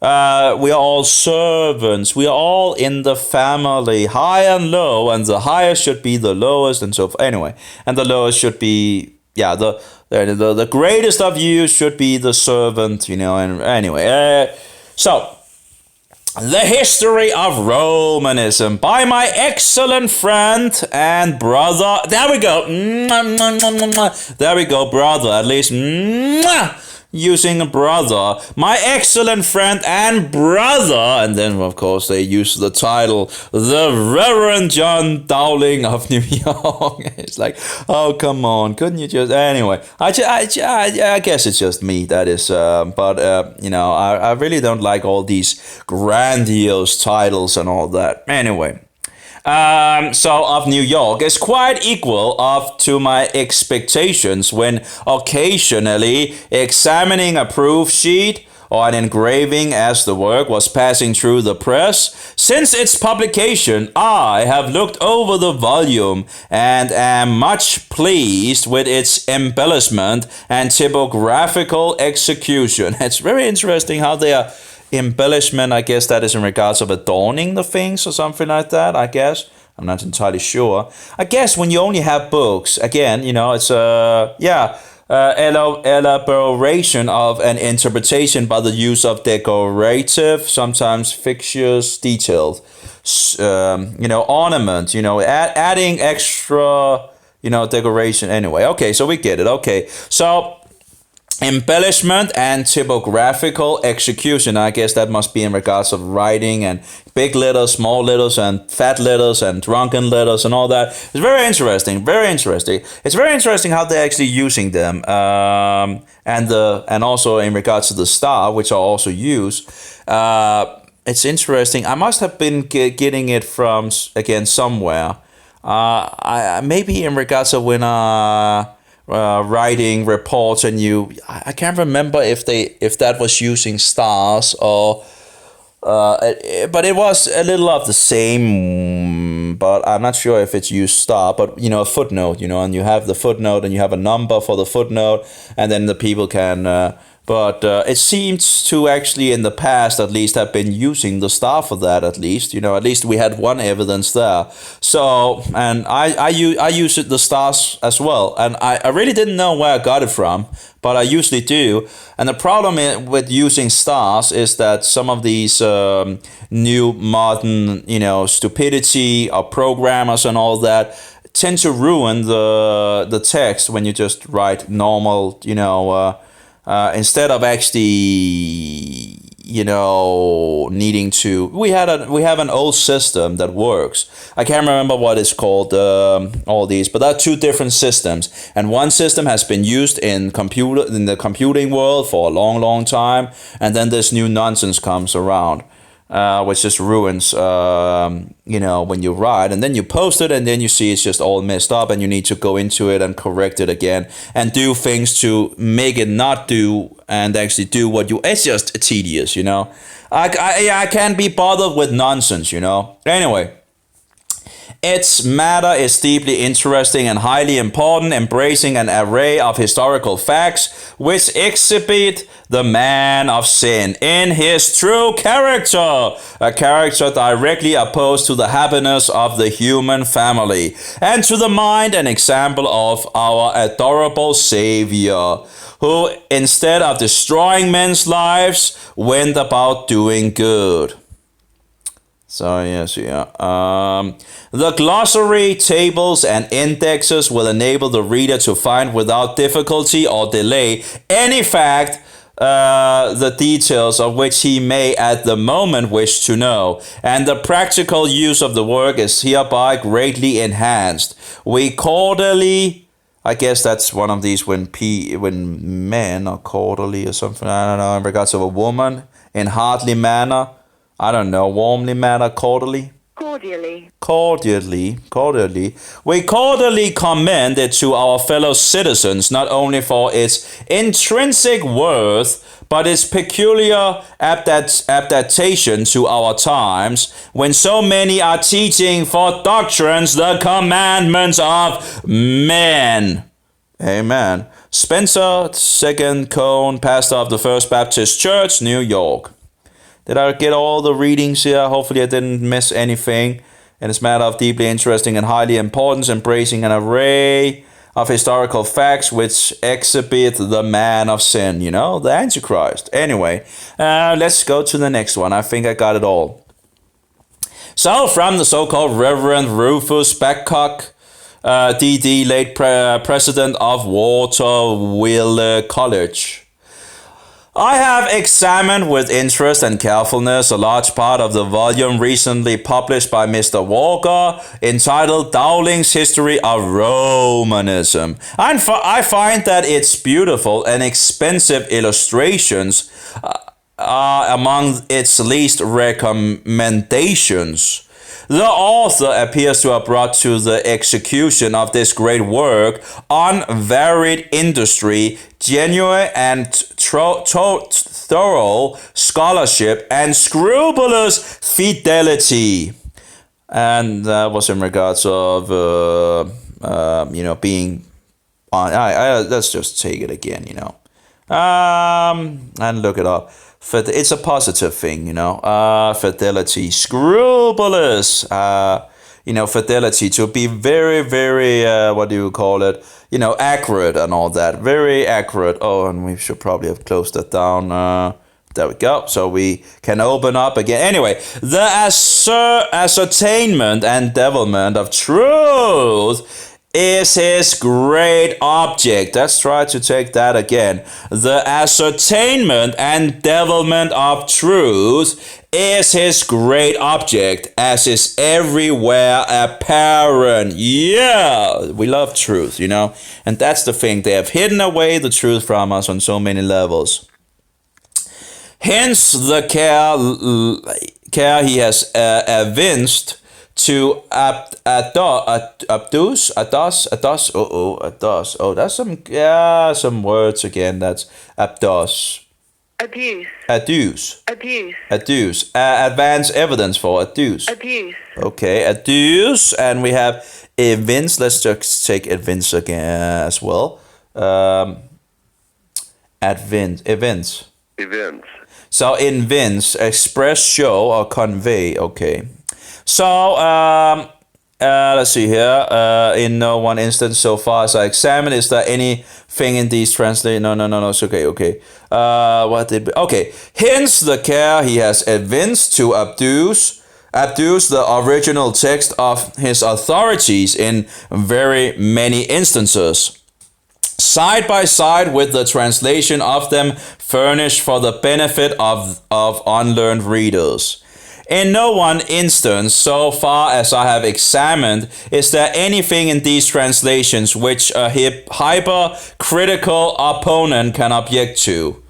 [SPEAKER 1] We are all servants. We are all in the family, high and low, and the highest should be the lowest, and so forth. Anyway, and the lowest should be, the greatest of you should be the servant, and anyway. So, the History of Romanism by my excellent friend and brother. There we go. There we go, brother. At least. Using a brother, my excellent friend and brother, and then of course they use the title, the Reverend John Dowling of New York. It's like, oh come on, couldn't you just? Anyway, I guess it's just me that is, but I really don't like all these grandiose titles and all that. Anyway. So of New York is quite equal to my expectations when occasionally examining a proof sheet or an engraving as the work was passing through the press. Since its publication, I have looked over the volume and am much pleased with its embellishment and typographical execution. It's very interesting how they are. Embellishment, I guess that is in regards of adorning the things or something like that, I guess. I'm not entirely sure. I guess when you only have books, again, it's elaboration of an interpretation by the use of decorative, sometimes fictitious, detailed, ornament, adding extra, decoration. Anyway, okay, so we get it. Okay, so embellishment and typographical execution. I guess that must be in regards of writing and big letters, small letters, and fat letters, and drunken letters, and all that. It's very interesting. Very interesting. It's very interesting how they're actually using them, and also in regards to the star, which I also use. It's interesting. I must have been getting it from again somewhere. I maybe in regards of when writing reports, and I can't remember if that was using stars or but it was a little of the same, but I'm not sure if it's used star, but a footnote, and you have the footnote and you have a number for the footnote, and then the people can but it seems to actually in the past at least have been using the star for that, at least. At least we had one evidence there. So, and I use the stars as well. And I really didn't know where I got it from, but I usually do. And the problem with using stars is that some of these new modern, stupidity or programmers and all that tend to ruin the text when you just write normal, instead of actually, needing to, we have an old system that works. I can't remember what it's called, all these, but there are two different systems, and one system has been used in the computing world for a long, long time, and then this new nonsense comes around. Which just ruins, when you write, and then you post it, and then you see it's just all messed up, and you need to go into it and correct it again, and do things to make it not do, and actually do what you. It's just tedious, I can't be bothered with nonsense, Anyway. Its matter is deeply interesting and highly important, embracing an array of historical facts which exhibit the man of sin in his true character, a character directly opposed to the happiness of the human family, and to the mind and example of our adorable Savior, who, instead of destroying men's lives, went about doing good. So yes, yeah. The glossary, tables, and indexes will enable the reader to find without difficulty or delay any fact, the details of which he may at the moment wish to know, and the practical use of the work is hereby greatly enhanced. We cordially, I guess that's one of these when men are cordially or something, I don't know, in regards of a woman, in hardly manner, I don't know, warmly manner, cordially.
[SPEAKER 2] Cordially.
[SPEAKER 1] Cordially. We cordially commend it to our fellow citizens, not only for its intrinsic worth, but its peculiar adaptation to our times, when so many are teaching for doctrines the commandments of men. Amen. Spencer, second cone, pastor of the First Baptist Church, New York. Did I get all the readings here? Hopefully I didn't miss anything. In this matter of deeply interesting and highly important, embracing an array of historical facts which exhibit the man of sin, the Antichrist. Anyway, let's go to the next one. I think I got it all. So, from the so-called Reverend Rufus Babcock, D.D., late president of Waterville College. I have examined with interest and carefulness a large part of the volume recently published by Mr. Walker entitled Dowling's History of Romanism. And I find that its beautiful and expensive illustrations are among its least recommendations. The author appears to have brought to the execution of this great work unvaried industry, genuine and thorough scholarship, and scrupulous fidelity. And that was in regards of, being on. Let's just take it again, and look it up. It's a positive thing, fidelity, scrupulous, fidelity, to be very, very, what do you call it, accurate and all that, very accurate. Oh, and we should probably have closed that down. There we go. So we can open up again. Anyway, the ascertainment and devilment of truth is his great object. Let's try to take that again. The ascertainment and devilment of truth is his great object, as is everywhere apparent. Yeah, we love truth, and that's the thing. They have hidden away the truth from us on so many levels. Hence the care he has evinced to abduce. Oh, that's some words again. That's abduce. Adduce. Advance evidence for adduce. Okay, adduce, and we have evince. Let's just take evince again as well. Events. So evince, express, show, or convey. Okay. So, let's see here. In no one instance so far as I examined, is there anything in these translated? No, it's okay. Okay. Hence the care he has evinced to abduce the original text of his authorities in very many instances, side by side with the translation of them furnished for the benefit of unlearned readers. In no one instance, so far as I have examined, is there anything in these translations which a hypercritical opponent can object to.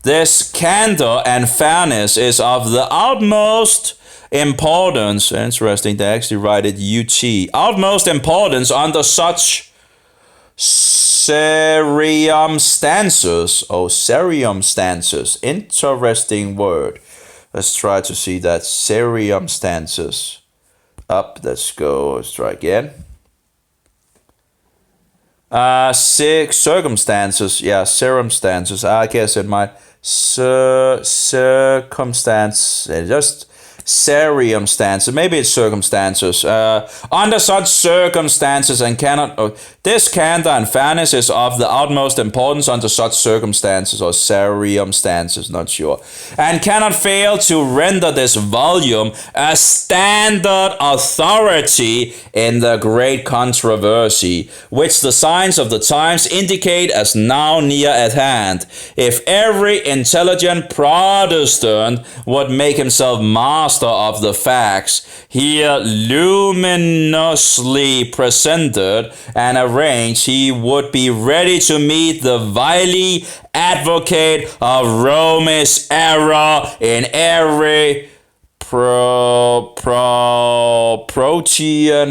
[SPEAKER 1] This candor and fairness is of the utmost importance. Interesting, they actually write it UT. Utmost importance under such circumstances. Interesting word. Let's try to see that. Circumstances. Up, let's go. Let's try again. Circumstances. Yeah, circumstances. I guess it might. Circumstance. Just circumstances. Maybe it's circumstances. Under such circumstances and cannot. This candor and fairness is of the utmost importance under such circumstances or circumstances, not sure. And cannot fail to render this volume a standard authority in the great controversy, which the signs of the times indicate as now near at hand. If every intelligent Protestant would make himself master of the facts here luminously presented and arranged, he would be ready to meet the wily advocate of Rome's error in every protean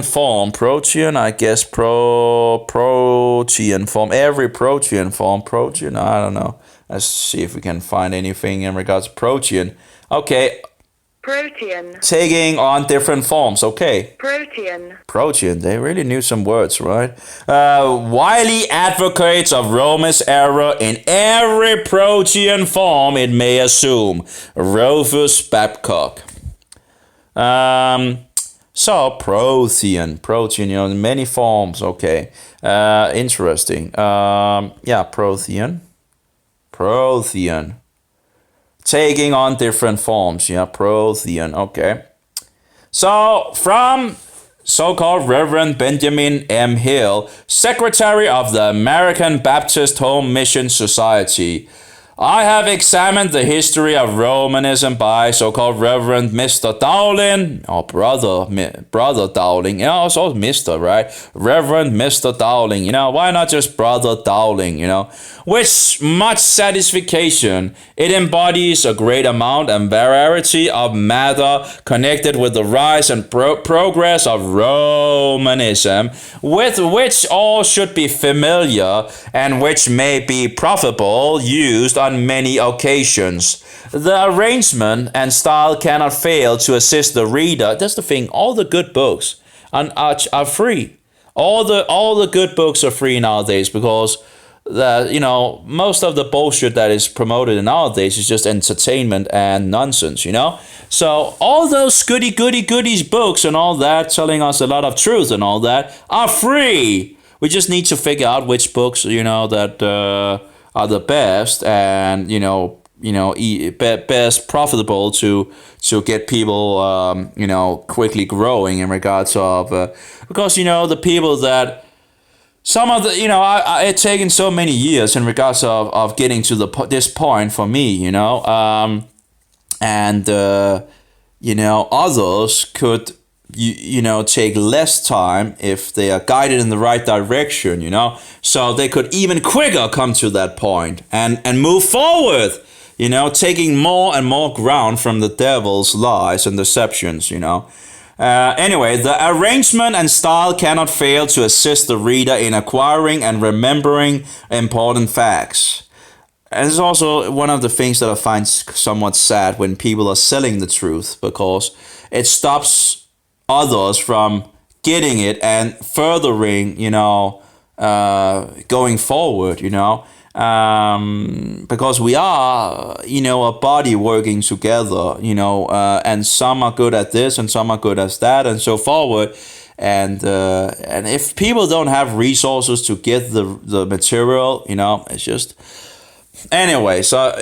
[SPEAKER 1] form. Protean, I guess, protean form. Every protean form. Protean, I don't know. Let's see if we can find anything in regards to protean. Okay.
[SPEAKER 2] Protean.
[SPEAKER 1] Taking on different forms. Okay.
[SPEAKER 2] Protean.
[SPEAKER 1] Protean. They really knew some words, right? Wily advocates of Rome's error in every protean form it may assume. Rufus Babcock. So protean, in many forms. Okay. Interesting. Yeah, protean. Taking on different forms. Yeah, protean. Okay. So from so-called Reverend Benjamin M. Hill, Secretary of the American Baptist Home Mission Society, I have examined the history of Romanism by so-called Reverend Mr. Dowling, or Brother Dowling, it's all Mr., right? Reverend Mr. Dowling, why not just Brother Dowling, With much satisfaction, it embodies a great amount and variety of matter connected with the rise and progress of Romanism, with which all should be familiar and which may be profitable, used on many occasions. The arrangement and style cannot fail to assist the reader. That's the thing. All the good books are free. All the good books are free nowadays because most of the bullshit that is promoted nowadays is just entertainment and nonsense. So all those goodies books and all that telling us a lot of truth and all that are free. We just need to figure out which books that are the best and best profitable to get people quickly growing in regards of because the people that some of the it's taken so many years in regards of getting to this point for me and others could take less time if they are guided in the right direction, so they could even quicker come to that point and move forward, taking more and more ground from the devil's lies and deceptions, Anyway, the arrangement and style cannot fail to assist the reader in acquiring and remembering important facts. And it's also one of the things that I find somewhat sad when people are selling the truth, because it stops others from getting it and furthering, going forward, because we are, a body working together, and some are good at this and some are good at that and so forward. And if people don't have resources to get the material, it's just... Anyway, so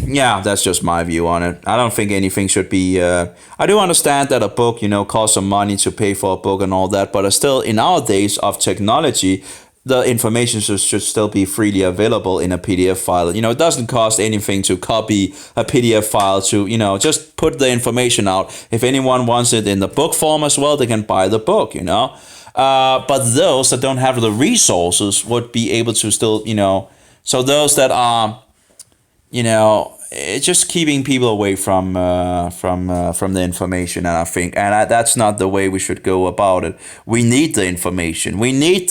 [SPEAKER 1] yeah, that's just my view on it. I don't think anything should be... I do understand that a book, costs some money to pay for a book and all that, but still, in our days of technology, the information should still be freely available in a PDF file. It doesn't cost anything to copy a PDF file to, just put the information out. If anyone wants it in the book form as well, they can buy the book, But those that don't have the resources would be able to still, So those that are, just keeping people away from the information, and I think, that's not the way we should go about it. We need the information. We need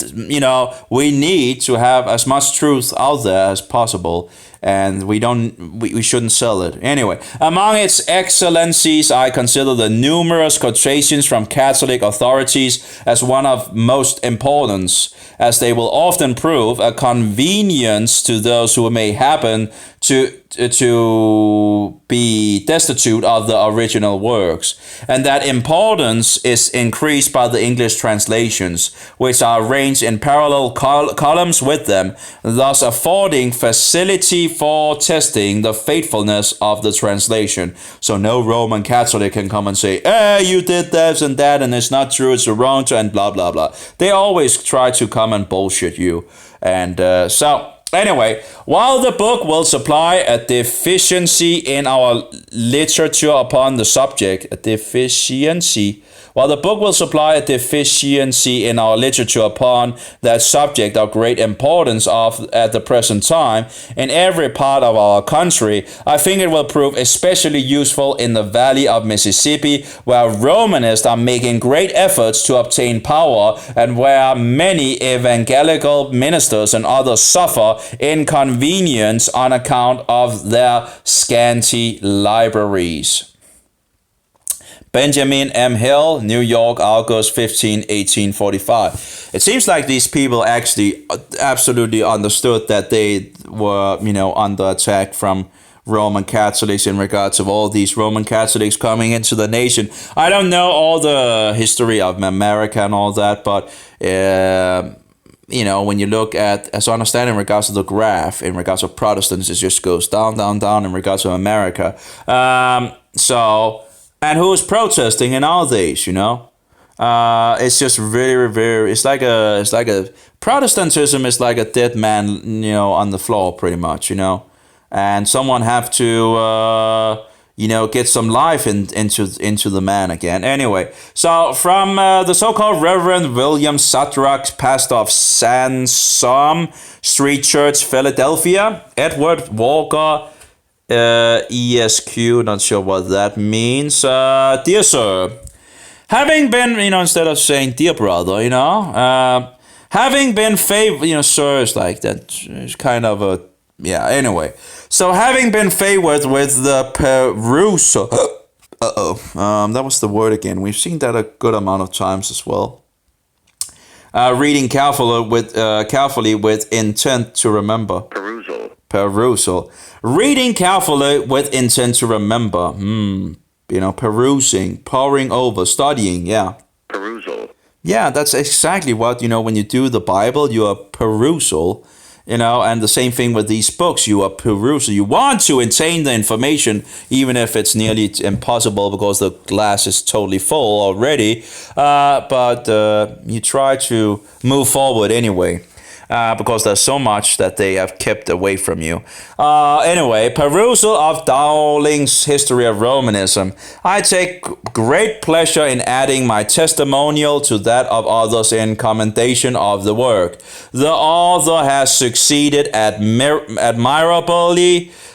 [SPEAKER 1] to have as much truth out there as possible, and we shouldn't sell it. Anyway, among its excellencies, I consider the numerous quotations from Catholic authorities as one of most importance, as they will often prove a convenience to those who may happen to be destitute of the original works, and that importance is increased by the English translations, which are arranged in parallel columns with them, thus affording facility for testing the faithfulness of the translation. So no Roman Catholic can come and say, "Hey, you did this and that, and it's not true, it's wrong," and blah blah blah. They always try to come and bullshit you, and Anyway, while the book will supply a deficiency in our literature upon the subject, while the book will supply a deficiency in our literature upon that subject of great importance at the present time in every part of our country, I think it will prove especially useful in the valley of Mississippi, where Romanists are making great efforts to obtain power and where many evangelical ministers and others suffer inconvenience on account of their scanty libraries. Benjamin M. Hill, New York, August 15, 1845. It seems like these people actually absolutely understood that they were, under attack from Roman Catholics in regards of all these Roman Catholics coming into the nation. I don't know all the history of America and all that, but when you look at, as I understand in regards to the graph, in regards of Protestants, it just goes down, down, down in regards to America. And who's protesting in our days, it's just very, very, it's like a Protestantism is like a dead man, on the floor pretty much, and someone have to, get some life into the man again. Anyway, so from the so-called Reverend William Shadrach, pastor of Sansom Street Church, Philadelphia, Edward Walker, ESQ, not sure what that means. Dear sir, having been, instead of saying dear brother, having been favored, sir is like that, it's kind of a, anyway. So having been favored with the perusal, that was the word again. We've seen that a good amount of times as well. Reading carefully with intent to remember. Perusal. Reading carefully with intent to remember. Perusing, poring over, studying, Perusal. Yeah, that's exactly what, when you do the Bible, you are perusal, and the same thing with these books, you are perusal. You want to attain the information, even if it's nearly impossible because the glass is totally full already, but you try to move forward anyway. Because there's so much that they have kept away from you. Anyway, perusal of Dowling's History of Romanism. I take great pleasure in adding my testimonial to that of others in commendation of the work. The author has succeeded admirably,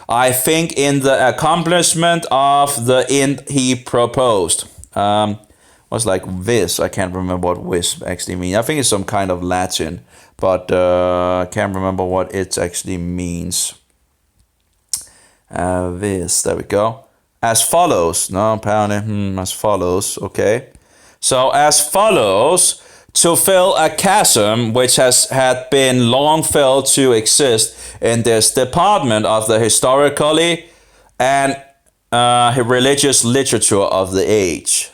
[SPEAKER 1] I think, in the accomplishment of the end he proposed. Was like vis. I can't remember what vis actually means. I think it's some kind of Latin, but I can't remember what it actually means. Vis. There we go. As follows. No, apparently, as follows. Okay. So as follows, to fill a chasm which had been long felt to exist in this department of the historically and religious literature of the age.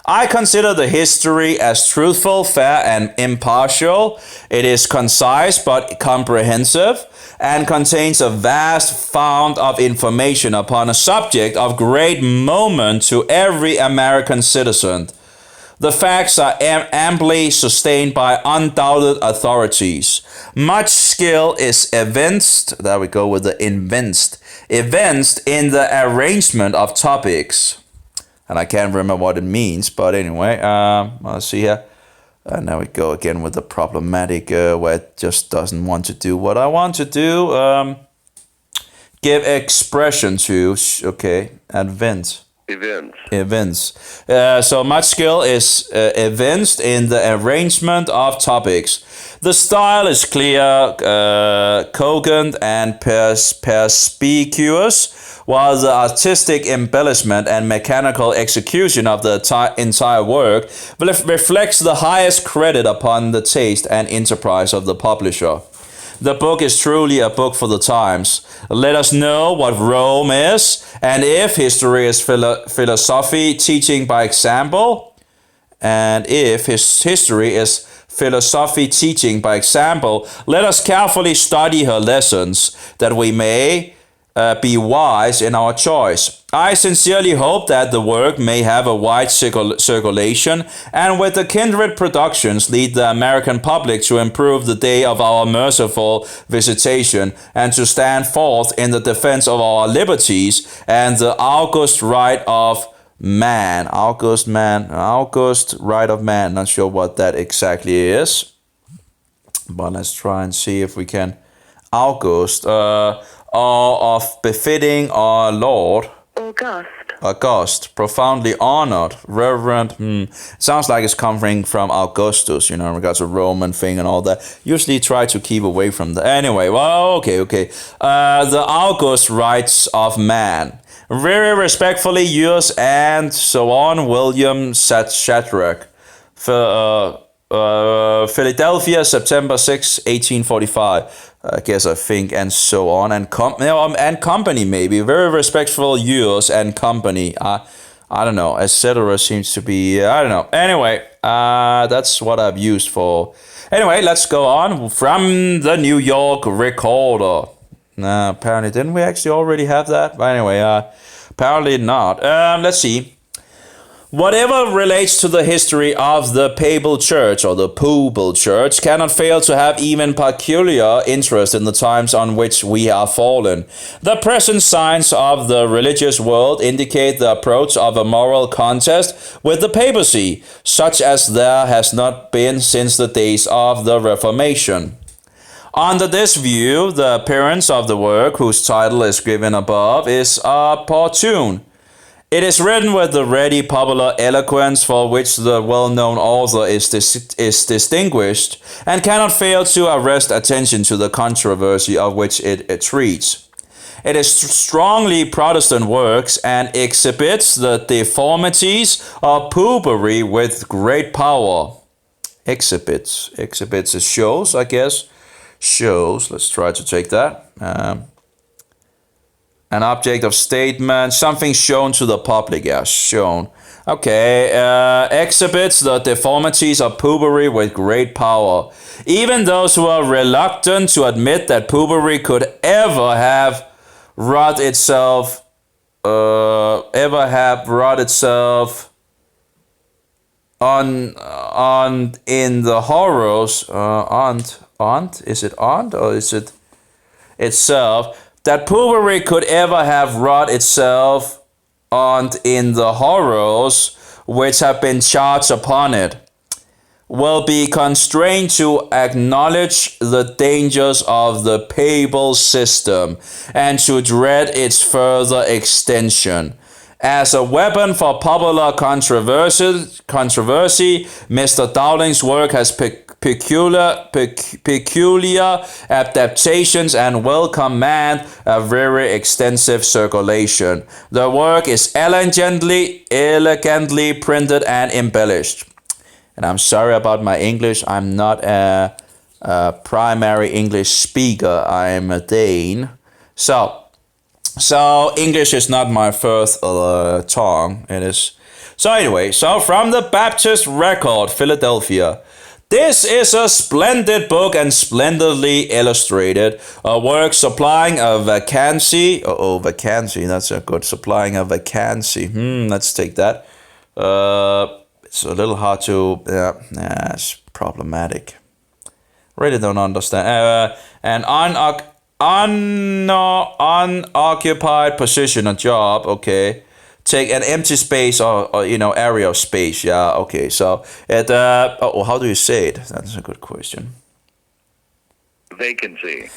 [SPEAKER 1] I consider the history as truthful, fair, and impartial. It is concise but comprehensive and contains a vast fount of information upon a subject of great moment to every American citizen. The facts are amply sustained by undoubted authorities. Much skill is evinced, there we go with the evinced in the arrangement of topics. And I can't remember what it means, but anyway, let's see here. And now we go again with the problematic where it just doesn't want to do what I want to do. Give expression to, okay, events. So much skill is evinced in the arrangement of topics. The style is clear, cogent, and perspicuous, while the artistic embellishment and mechanical execution of the entire work reflects the highest credit upon the taste and enterprise of the publisher. the book is truly a book for the times. Let us know what Rome is, and if history is philosophy teaching by example, and if his history is philosophy teaching by example, let us carefully study her lessons, that we may be wise in our choice. I sincerely hope that the work may have a wide circulation, and with the kindred productions lead the American public to improve the day of our merciful visitation, and to stand forth in the defense of our liberties and the august right of man. August right of man. Not sure what that exactly is, but let's try and see if we can. August, of befitting our Lord. August, profoundly honored, reverend. Sounds like it's coming from Augustus, in regards to Roman thing and all that. Usually try to keep away from that. Anyway, well, okay. The August rights of man. Very respectfully yours, and so on, William Shadrach. Philadelphia, September 6, 1845. I think, and so on, and company maybe. Very respectful yours and company. I don't know, etc. seems to be, I don't know. Anyway, that's what I've used for. Anyway, let's go on from the New York Recorder. Apparently, didn't we actually already have that? But anyway, apparently not. Let's see. Whatever relates to the history of the Papal Church or the Pupil Church cannot fail to have even peculiar interest in the times on which we are fallen. The present signs of the religious world indicate the approach of a moral contest with the papacy, such as there has not been since the days of the Reformation. Under this view, the appearance of the work, whose title is given above, is opportune. It is written with the ready popular eloquence for which the well-known author is distinguished, and cannot fail to arrest attention to the controversy of which it treats. It is strongly Protestant works, and exhibits the deformities of popery with great power. Exhibits is shows, I guess. Shows, let's try to take that. An object of statement, something shown to the public. Yeah, shown. Okay, exhibits the deformities of popery with great power. Even those who are reluctant to admit that popery could ever have wrought itself on in the horrors. Is it on or is it itself? That popery could ever have wrought itself on in the horrors which have been charged upon it, will be constrained to acknowledge the dangers of the papal system and to dread its further extension. As a weapon for popular controversy, Mr. Dowling's work has peculiar adaptations and will command a very extensive circulation. The work is elegantly printed and embellished. And I'm sorry about my English. I'm not a primary English speaker. I'm a Dane. So English is not my first tongue. It is. So anyway, from the Baptist Record, Philadelphia. This is a splendid book and splendidly illustrated. A work supplying a vacancy. Vacancy. That's a good. Supplying a vacancy. Let's take that. It's a little hard to. It's problematic. Really don't understand. An unoccupied position, a job. Okay. Take an empty space or area of space. Yeah, okay. So how do you say it? That's a good question.
[SPEAKER 3] Vacancy.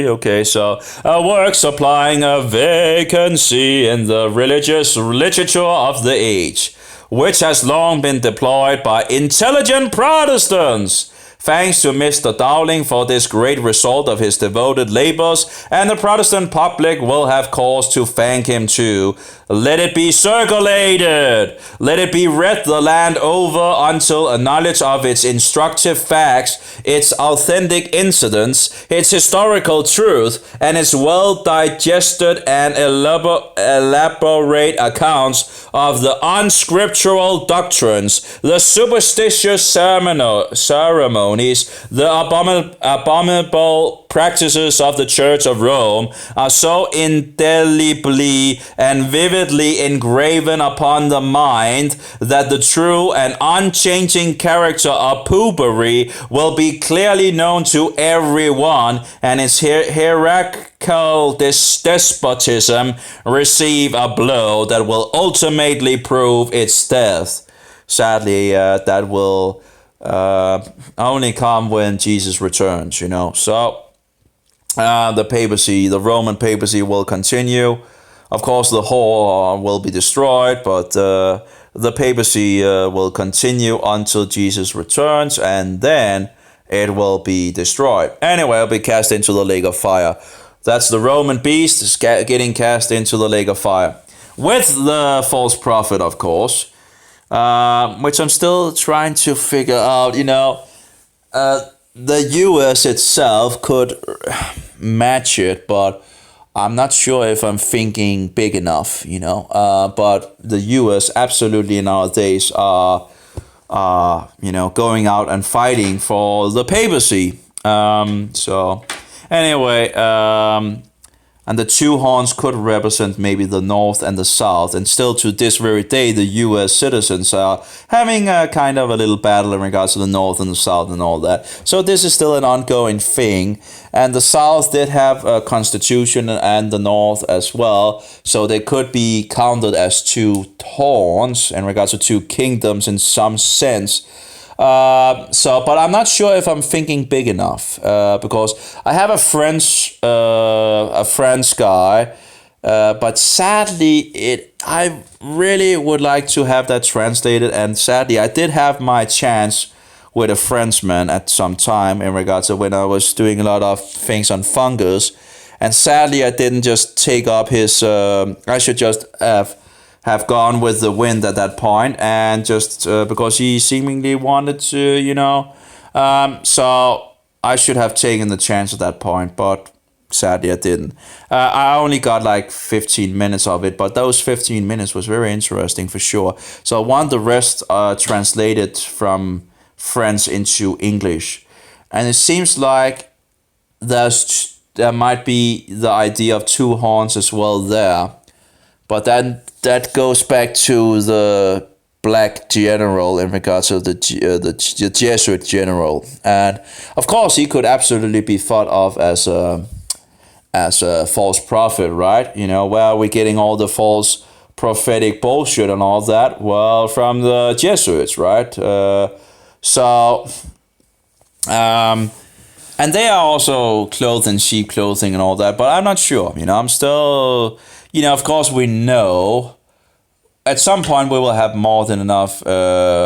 [SPEAKER 1] Okay, so a work supplying a vacancy in the religious literature of the age, which has long been deployed by intelligent Protestants Thanks to Mr. Dowling for this great result of his devoted labors, and the Protestant public will have cause to thank him too. Let it be circulated. Let it be read the land over until a knowledge of its instructive facts, its authentic incidents, its historical truth, and its well digested and elaborate accounts of the unscriptural doctrines, the superstitious ceremonies, the abominable practices of the Church of Rome are so indelibly and vividly engraven upon the mind that the true and unchanging character of Popery will be clearly known to everyone, and its hierarchical despotism receive a blow that will ultimately prove its death. Sadly, that will only come when Jesus returns, So the papacy, the Roman papacy will continue. Of course, the whole will be destroyed, but the papacy will continue until Jesus returns, and then it will be destroyed. Anyway, it'll be cast into the lake of fire. That's the Roman beast getting cast into the lake of fire. With the false prophet, of course, which I'm still trying to figure out, the US itself could match it, but I'm not sure if I'm thinking big enough, but the US absolutely nowadays are going out and fighting for the papacy. So anyway, and the two horns could represent maybe the North and the South. And still to this very day, the US citizens are having a kind of a little battle in regards to the North and the South and all that. So this is still an ongoing thing. And the South did have a constitution and the North as well. So they could be counted as two horns in regards to two kingdoms in some sense. But I'm not sure if I'm thinking big enough, because I have a French guy, but sadly I really would like to have that translated, and sadly I did have my chance with a Frenchman at some time in regards to when I was doing a lot of things on fungus, and sadly I didn't just take up his, I should just have gone with the wind at that point, and just because he seemingly wanted to, so I should have taken the chance at that point, but sadly I didn't. I only got like 15 minutes of it, but those 15 minutes was very interesting for sure. So I want the rest translated from French into English, and it seems like there might be the idea of two horns as well there. But then that goes back to the black general in regards to the Jesuit general, and of course he could absolutely be thought of as a false prophet, right? Where are we getting all the false prophetic bullshit and all that? Well, from the Jesuits, right? And they are also clothed in sheep clothing and all that, but I'm not sure. I'm still. Of course, we know at some point we will have more than enough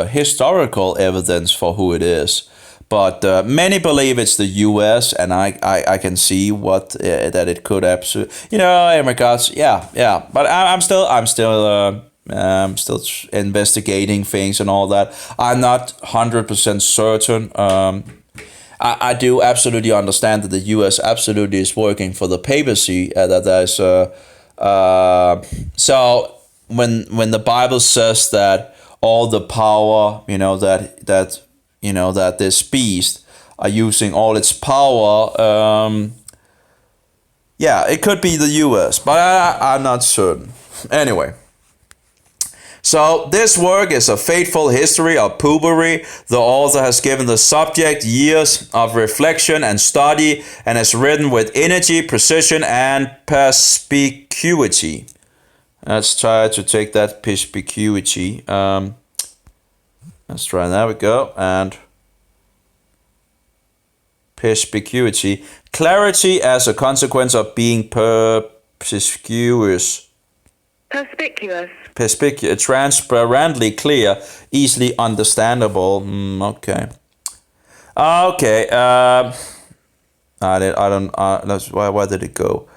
[SPEAKER 1] historical evidence for who it is. But many believe it's the U.S., and I can see what that it could absolutely, in regards, yeah. But I'm still investigating things and all that. I'm not 100% certain. I do absolutely understand that the U.S. absolutely is working for the papacy. That there's so when the Bible says that all the power, that this beast are using all its power, it could be the U.S., but I'm not certain. Anyway. So this work is a faithful history of Popery. The author has given the subject years of reflection and study, and has written with energy, precision, and perspicuity. Let's try to take that perspicuity. Let's try, there we go. And perspicuity. Clarity as a consequence of being perspicuous. Perspicuous, transparently clear, easily understandable. Okay. Okay. I don't. That's why. Where did it go?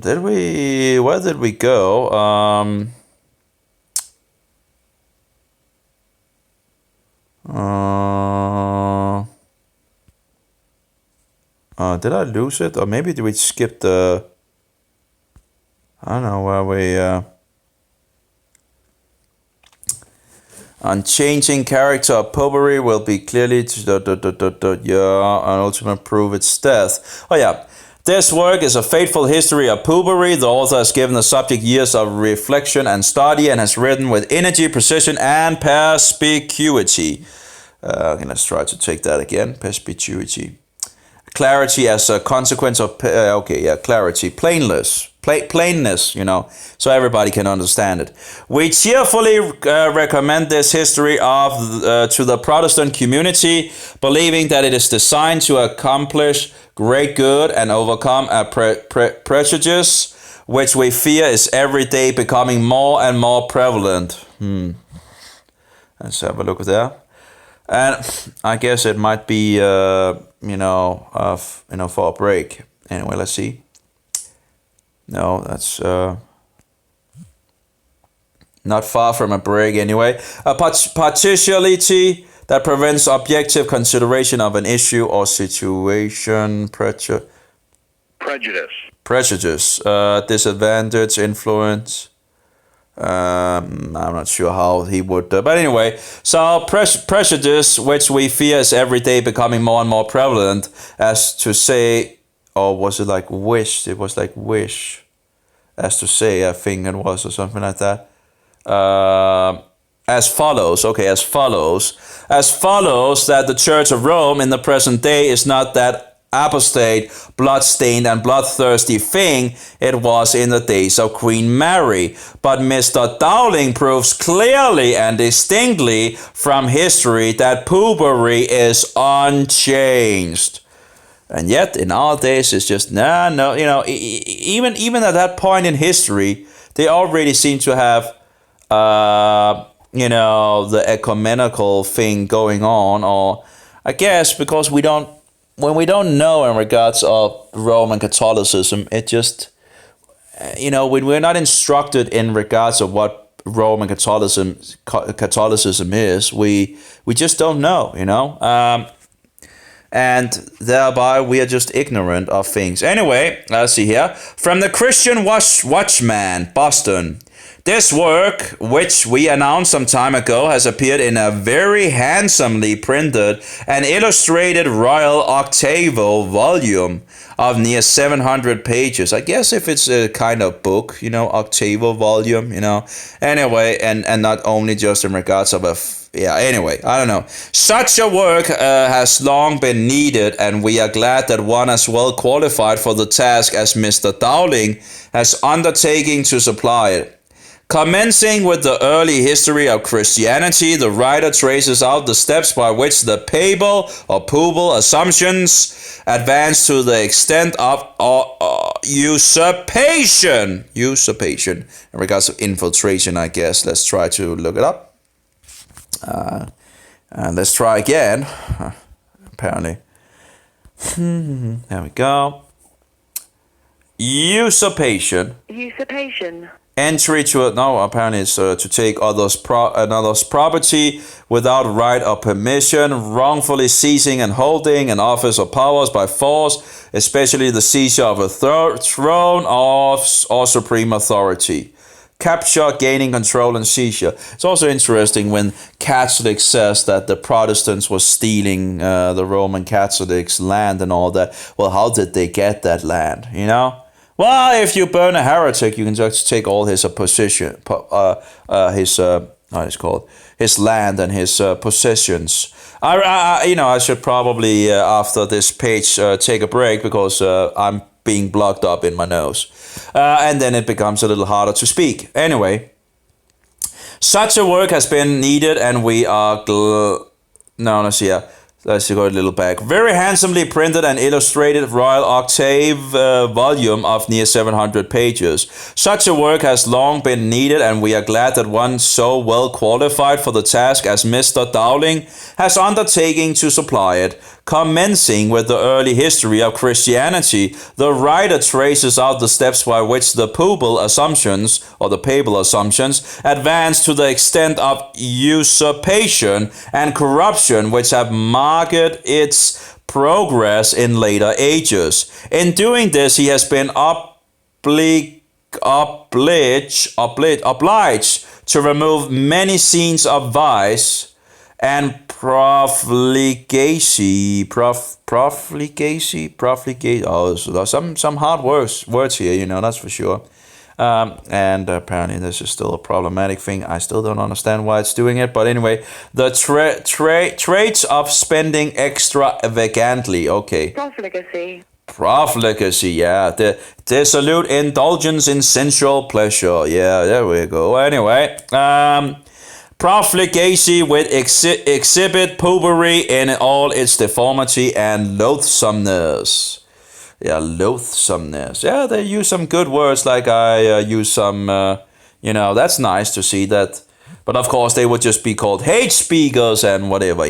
[SPEAKER 1] Did we? Where did we go? Did I lose it, or maybe did we skip the? I don't know where we. Unchanging character of popery will be clearly and ultimately prove its death. Oh yeah. This work is a faithful history of popery. The author has given the subject years of reflection and study and has written with energy, precision, and perspicuity. Okay, let's try to take that again. Perspicuity. Clarity as a consequence of clarity, plainness, so everybody can understand it. We cheerfully recommend this history of to the Protestant community, believing that it is designed to accomplish great good and overcome a prejudice which we fear is every day becoming more and more prevalent. Let's have a look at that. And I guess it might be, for a break. Anyway, let's see. No, that's not far from a break anyway. A partiality that prevents objective consideration of an issue or situation. Prejudice. Disadvantage, influence. I'm not sure how he would, but anyway, so prejudice, which we fear is every day becoming more and more prevalent, as to say, or was it like wish? It was like wish, as to say, I think it was, or something like that. As follows, that the Church of Rome in the present day is not that apostate, blood-stained and bloodthirsty thing it was in the days of Queen Mary. But Mr. Dowling proves clearly and distinctly from history that popery is unchanged. And yet, in our days, it's just, even at that point in history, they already seem to have, the ecumenical thing going on, or I guess because when we don't know in regards of Roman Catholicism, it just, when we're not instructed in regards of what Roman Catholicism is, we just don't know, and thereby we are just ignorant of things. Anyway, let's see here. From the Christian Watchman, Boston. This work, which we announced some time ago, has appeared in a very handsomely printed and illustrated royal octavo volume of near 700 pages. I guess if it's a kind of book, octavo volume, Anyway, and not only just in regards of anyway, I don't know. Such a work has long been needed, and we are glad that one as well qualified for the task as Mr. Dowling has undertaken to supply it. Commencing with the early history of Christianity, the writer traces out the steps by which the papal or pupil assumptions advanced to the extent of usurpation in regards to infiltration, I guess. Let's try to look it up. And let's try again. Apparently. There we go. Usurpation. Entry to apparently it's to take another's property without right or permission, wrongfully seizing and holding an office or powers by force, especially the seizure of a throne or supreme authority. Capture, gaining control, and seizure. It's also interesting when Catholics says that the Protestants were stealing the Roman Catholics' land and all that. Well, how did they get that land, Well, if you burn a heretic, you can just take all his his land and his possessions. I should probably after this page take a break because I'm being blocked up in my nose, and then it becomes a little harder to speak. Anyway, such a work has been needed, and we are Let's go a little back. Very handsomely printed and illustrated Royal Octave volume of near 700 pages. Such a work has long been needed, and we are glad that one so well qualified for the task as Mr. Dowling has undertaken to supply it. Commencing with the early history of Christianity, the writer traces out the steps by which the papal assumptions, or the papal assumptions, advanced to the extent of usurpation and corruption which have marked its progress in later ages. In doing this, he has been obliged to remove many scenes of vice and profligacy. Oh, so there's some hard words here, that's for sure. And apparently this is still a problematic thing. I still don't understand why it's doing it. But anyway, the traits of spending extravagantly. Okay. Profligacy, yeah. The dissolute indulgence in sensual pleasure. Yeah, there we go. Anyway, profligacy with exhibit popery in all its deformity and loathsomeness. Yeah, loathsomeness. Yeah, they use some good words, like I use some, that's nice to see that. But of course, they would just be called hate speakers and whatever,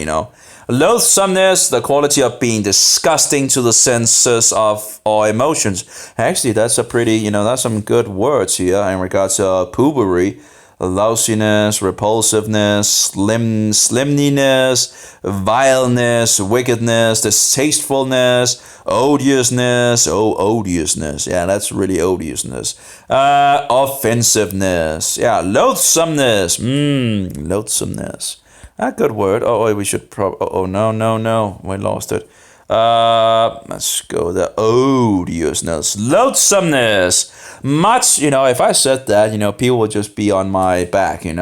[SPEAKER 1] Loathsomeness, the quality of being disgusting to the senses of our emotions. Actually, that's a pretty, that's some good words here in regards to poobery. Lousiness, repulsiveness, slimness, vileness, wickedness, distastefulness, odiousness. Oh, odiousness. Yeah, that's really odiousness. Offensiveness. Yeah, loathsomeness. Loathsomeness. A good word. Oh, we should no. We lost it. Let's go the odiousness, loathsomeness. Much, if I said that, people would just be on my back, this and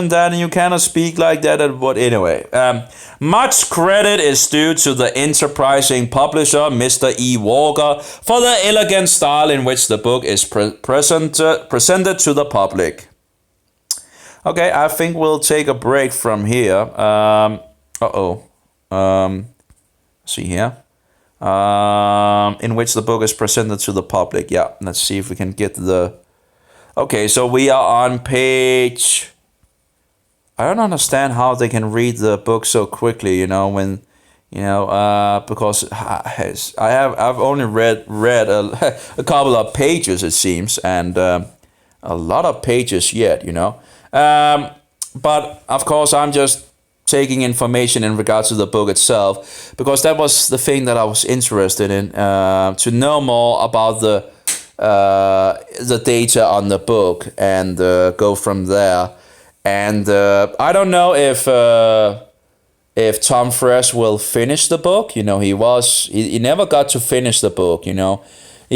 [SPEAKER 1] that, and you cannot speak like that. But anyway, much credit is due to the enterprising publisher, Mr. E. Walker, for the elegant style in which the book is presented to the public. Okay, I think we'll take a break from here. See here. In which the book is presented to the public. Yeah, let's see if we can get the... Okay, so we are on page... I don't understand how they can read the book so quickly, because I've only read a couple of pages, it seems, and a lot of pages yet, but of course I'm just taking information in regards to the book itself, because that was the thing that I was interested in, to know more about the data on the book and go from there. And I don't know if Tom Fresh will finish the book. He never got to finish the book. He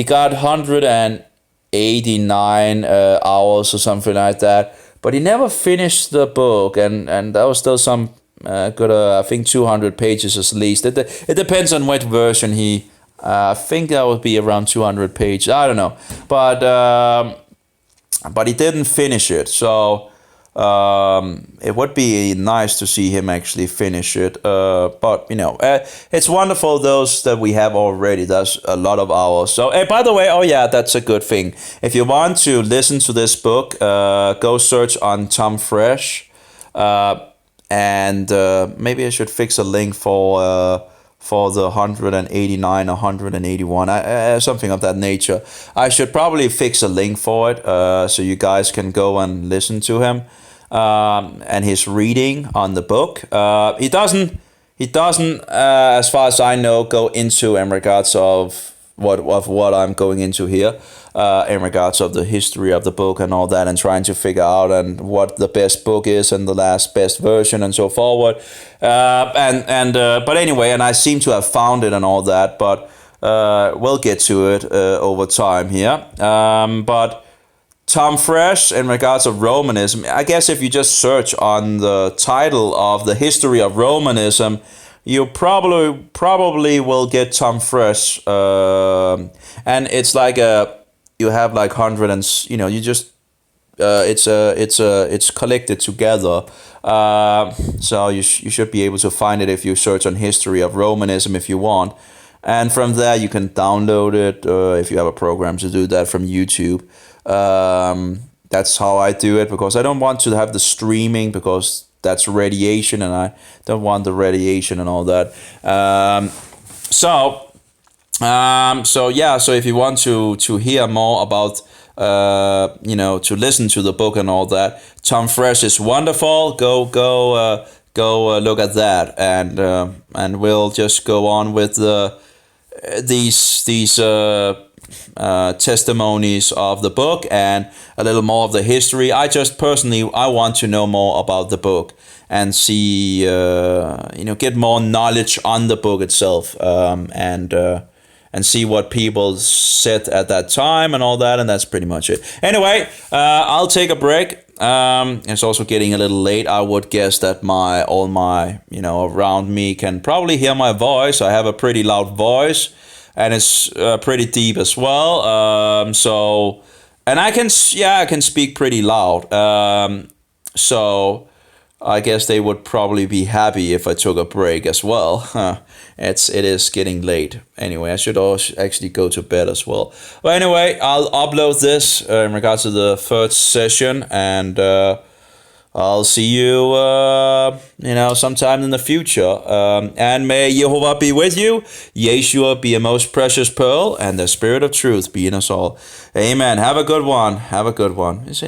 [SPEAKER 1] got 189 hours or something like that. But he never finished the book, and that was still some good, I think 200 pages at least. It depends on what version he, I think that would be around 200 pages, I don't know. But he didn't finish it, so it would be nice to see him actually finish it. But, it's wonderful those that we have already. That's a lot of hours. So, by the way, that's a good thing. If you want to listen to this book, go search on Tom Fresh. And maybe I should fix a link for the 189 or 181, something of that nature. I should probably fix a link for it, so you guys can go and listen to him. And his reading on the book. He doesn't, as far as I know, go into in regards of what I'm going into here, in regards of the history of the book and all that, and trying to figure out and what the best book is and the last best version and so forward. But anyway, and I seem to have found it and all that, but we'll get to it over time here. But Tom Fresh, in regards of Romanism, I guess if you just search on the title of the History of Romanism, you probably will get Tom Fresh, and it's like you have like 100 and you just it's collected together. So you should be able to find it if you search on History of Romanism if you want. And from there you can download it if you have a program to do that from YouTube. That's how I do it, because I don't want to have the streaming, because that's radiation and I don't want the radiation and all that. So if you want to hear more about to listen to the book and all that, Tom Fresh is wonderful. Go look at that, and we'll just go on with these testimonies of the book and a little more of the history. I just personally I want to know more about the book and see get more knowledge on the book itself, and see what people said at that time and all that, and that's pretty much it. Anyway, I'll take a break. It's also getting a little late. I would guess that all my around me can probably hear my voice. I have a pretty loud voice, and it's pretty deep as well. And I can speak pretty loud. So I guess they would probably be happy if I took a break as well. It is getting late. Anyway, I should also actually go to bed as well. But anyway, I'll upload this in regards to the third session, and I'll see you, sometime in the future. And may Jehovah be with you. Yeshua be a most precious pearl, and the Spirit of truth be in us all. Amen. Have a good one. Have a good one. This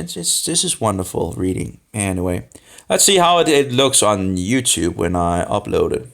[SPEAKER 1] is wonderful reading. Anyway, let's see how it looks on YouTube when I upload it.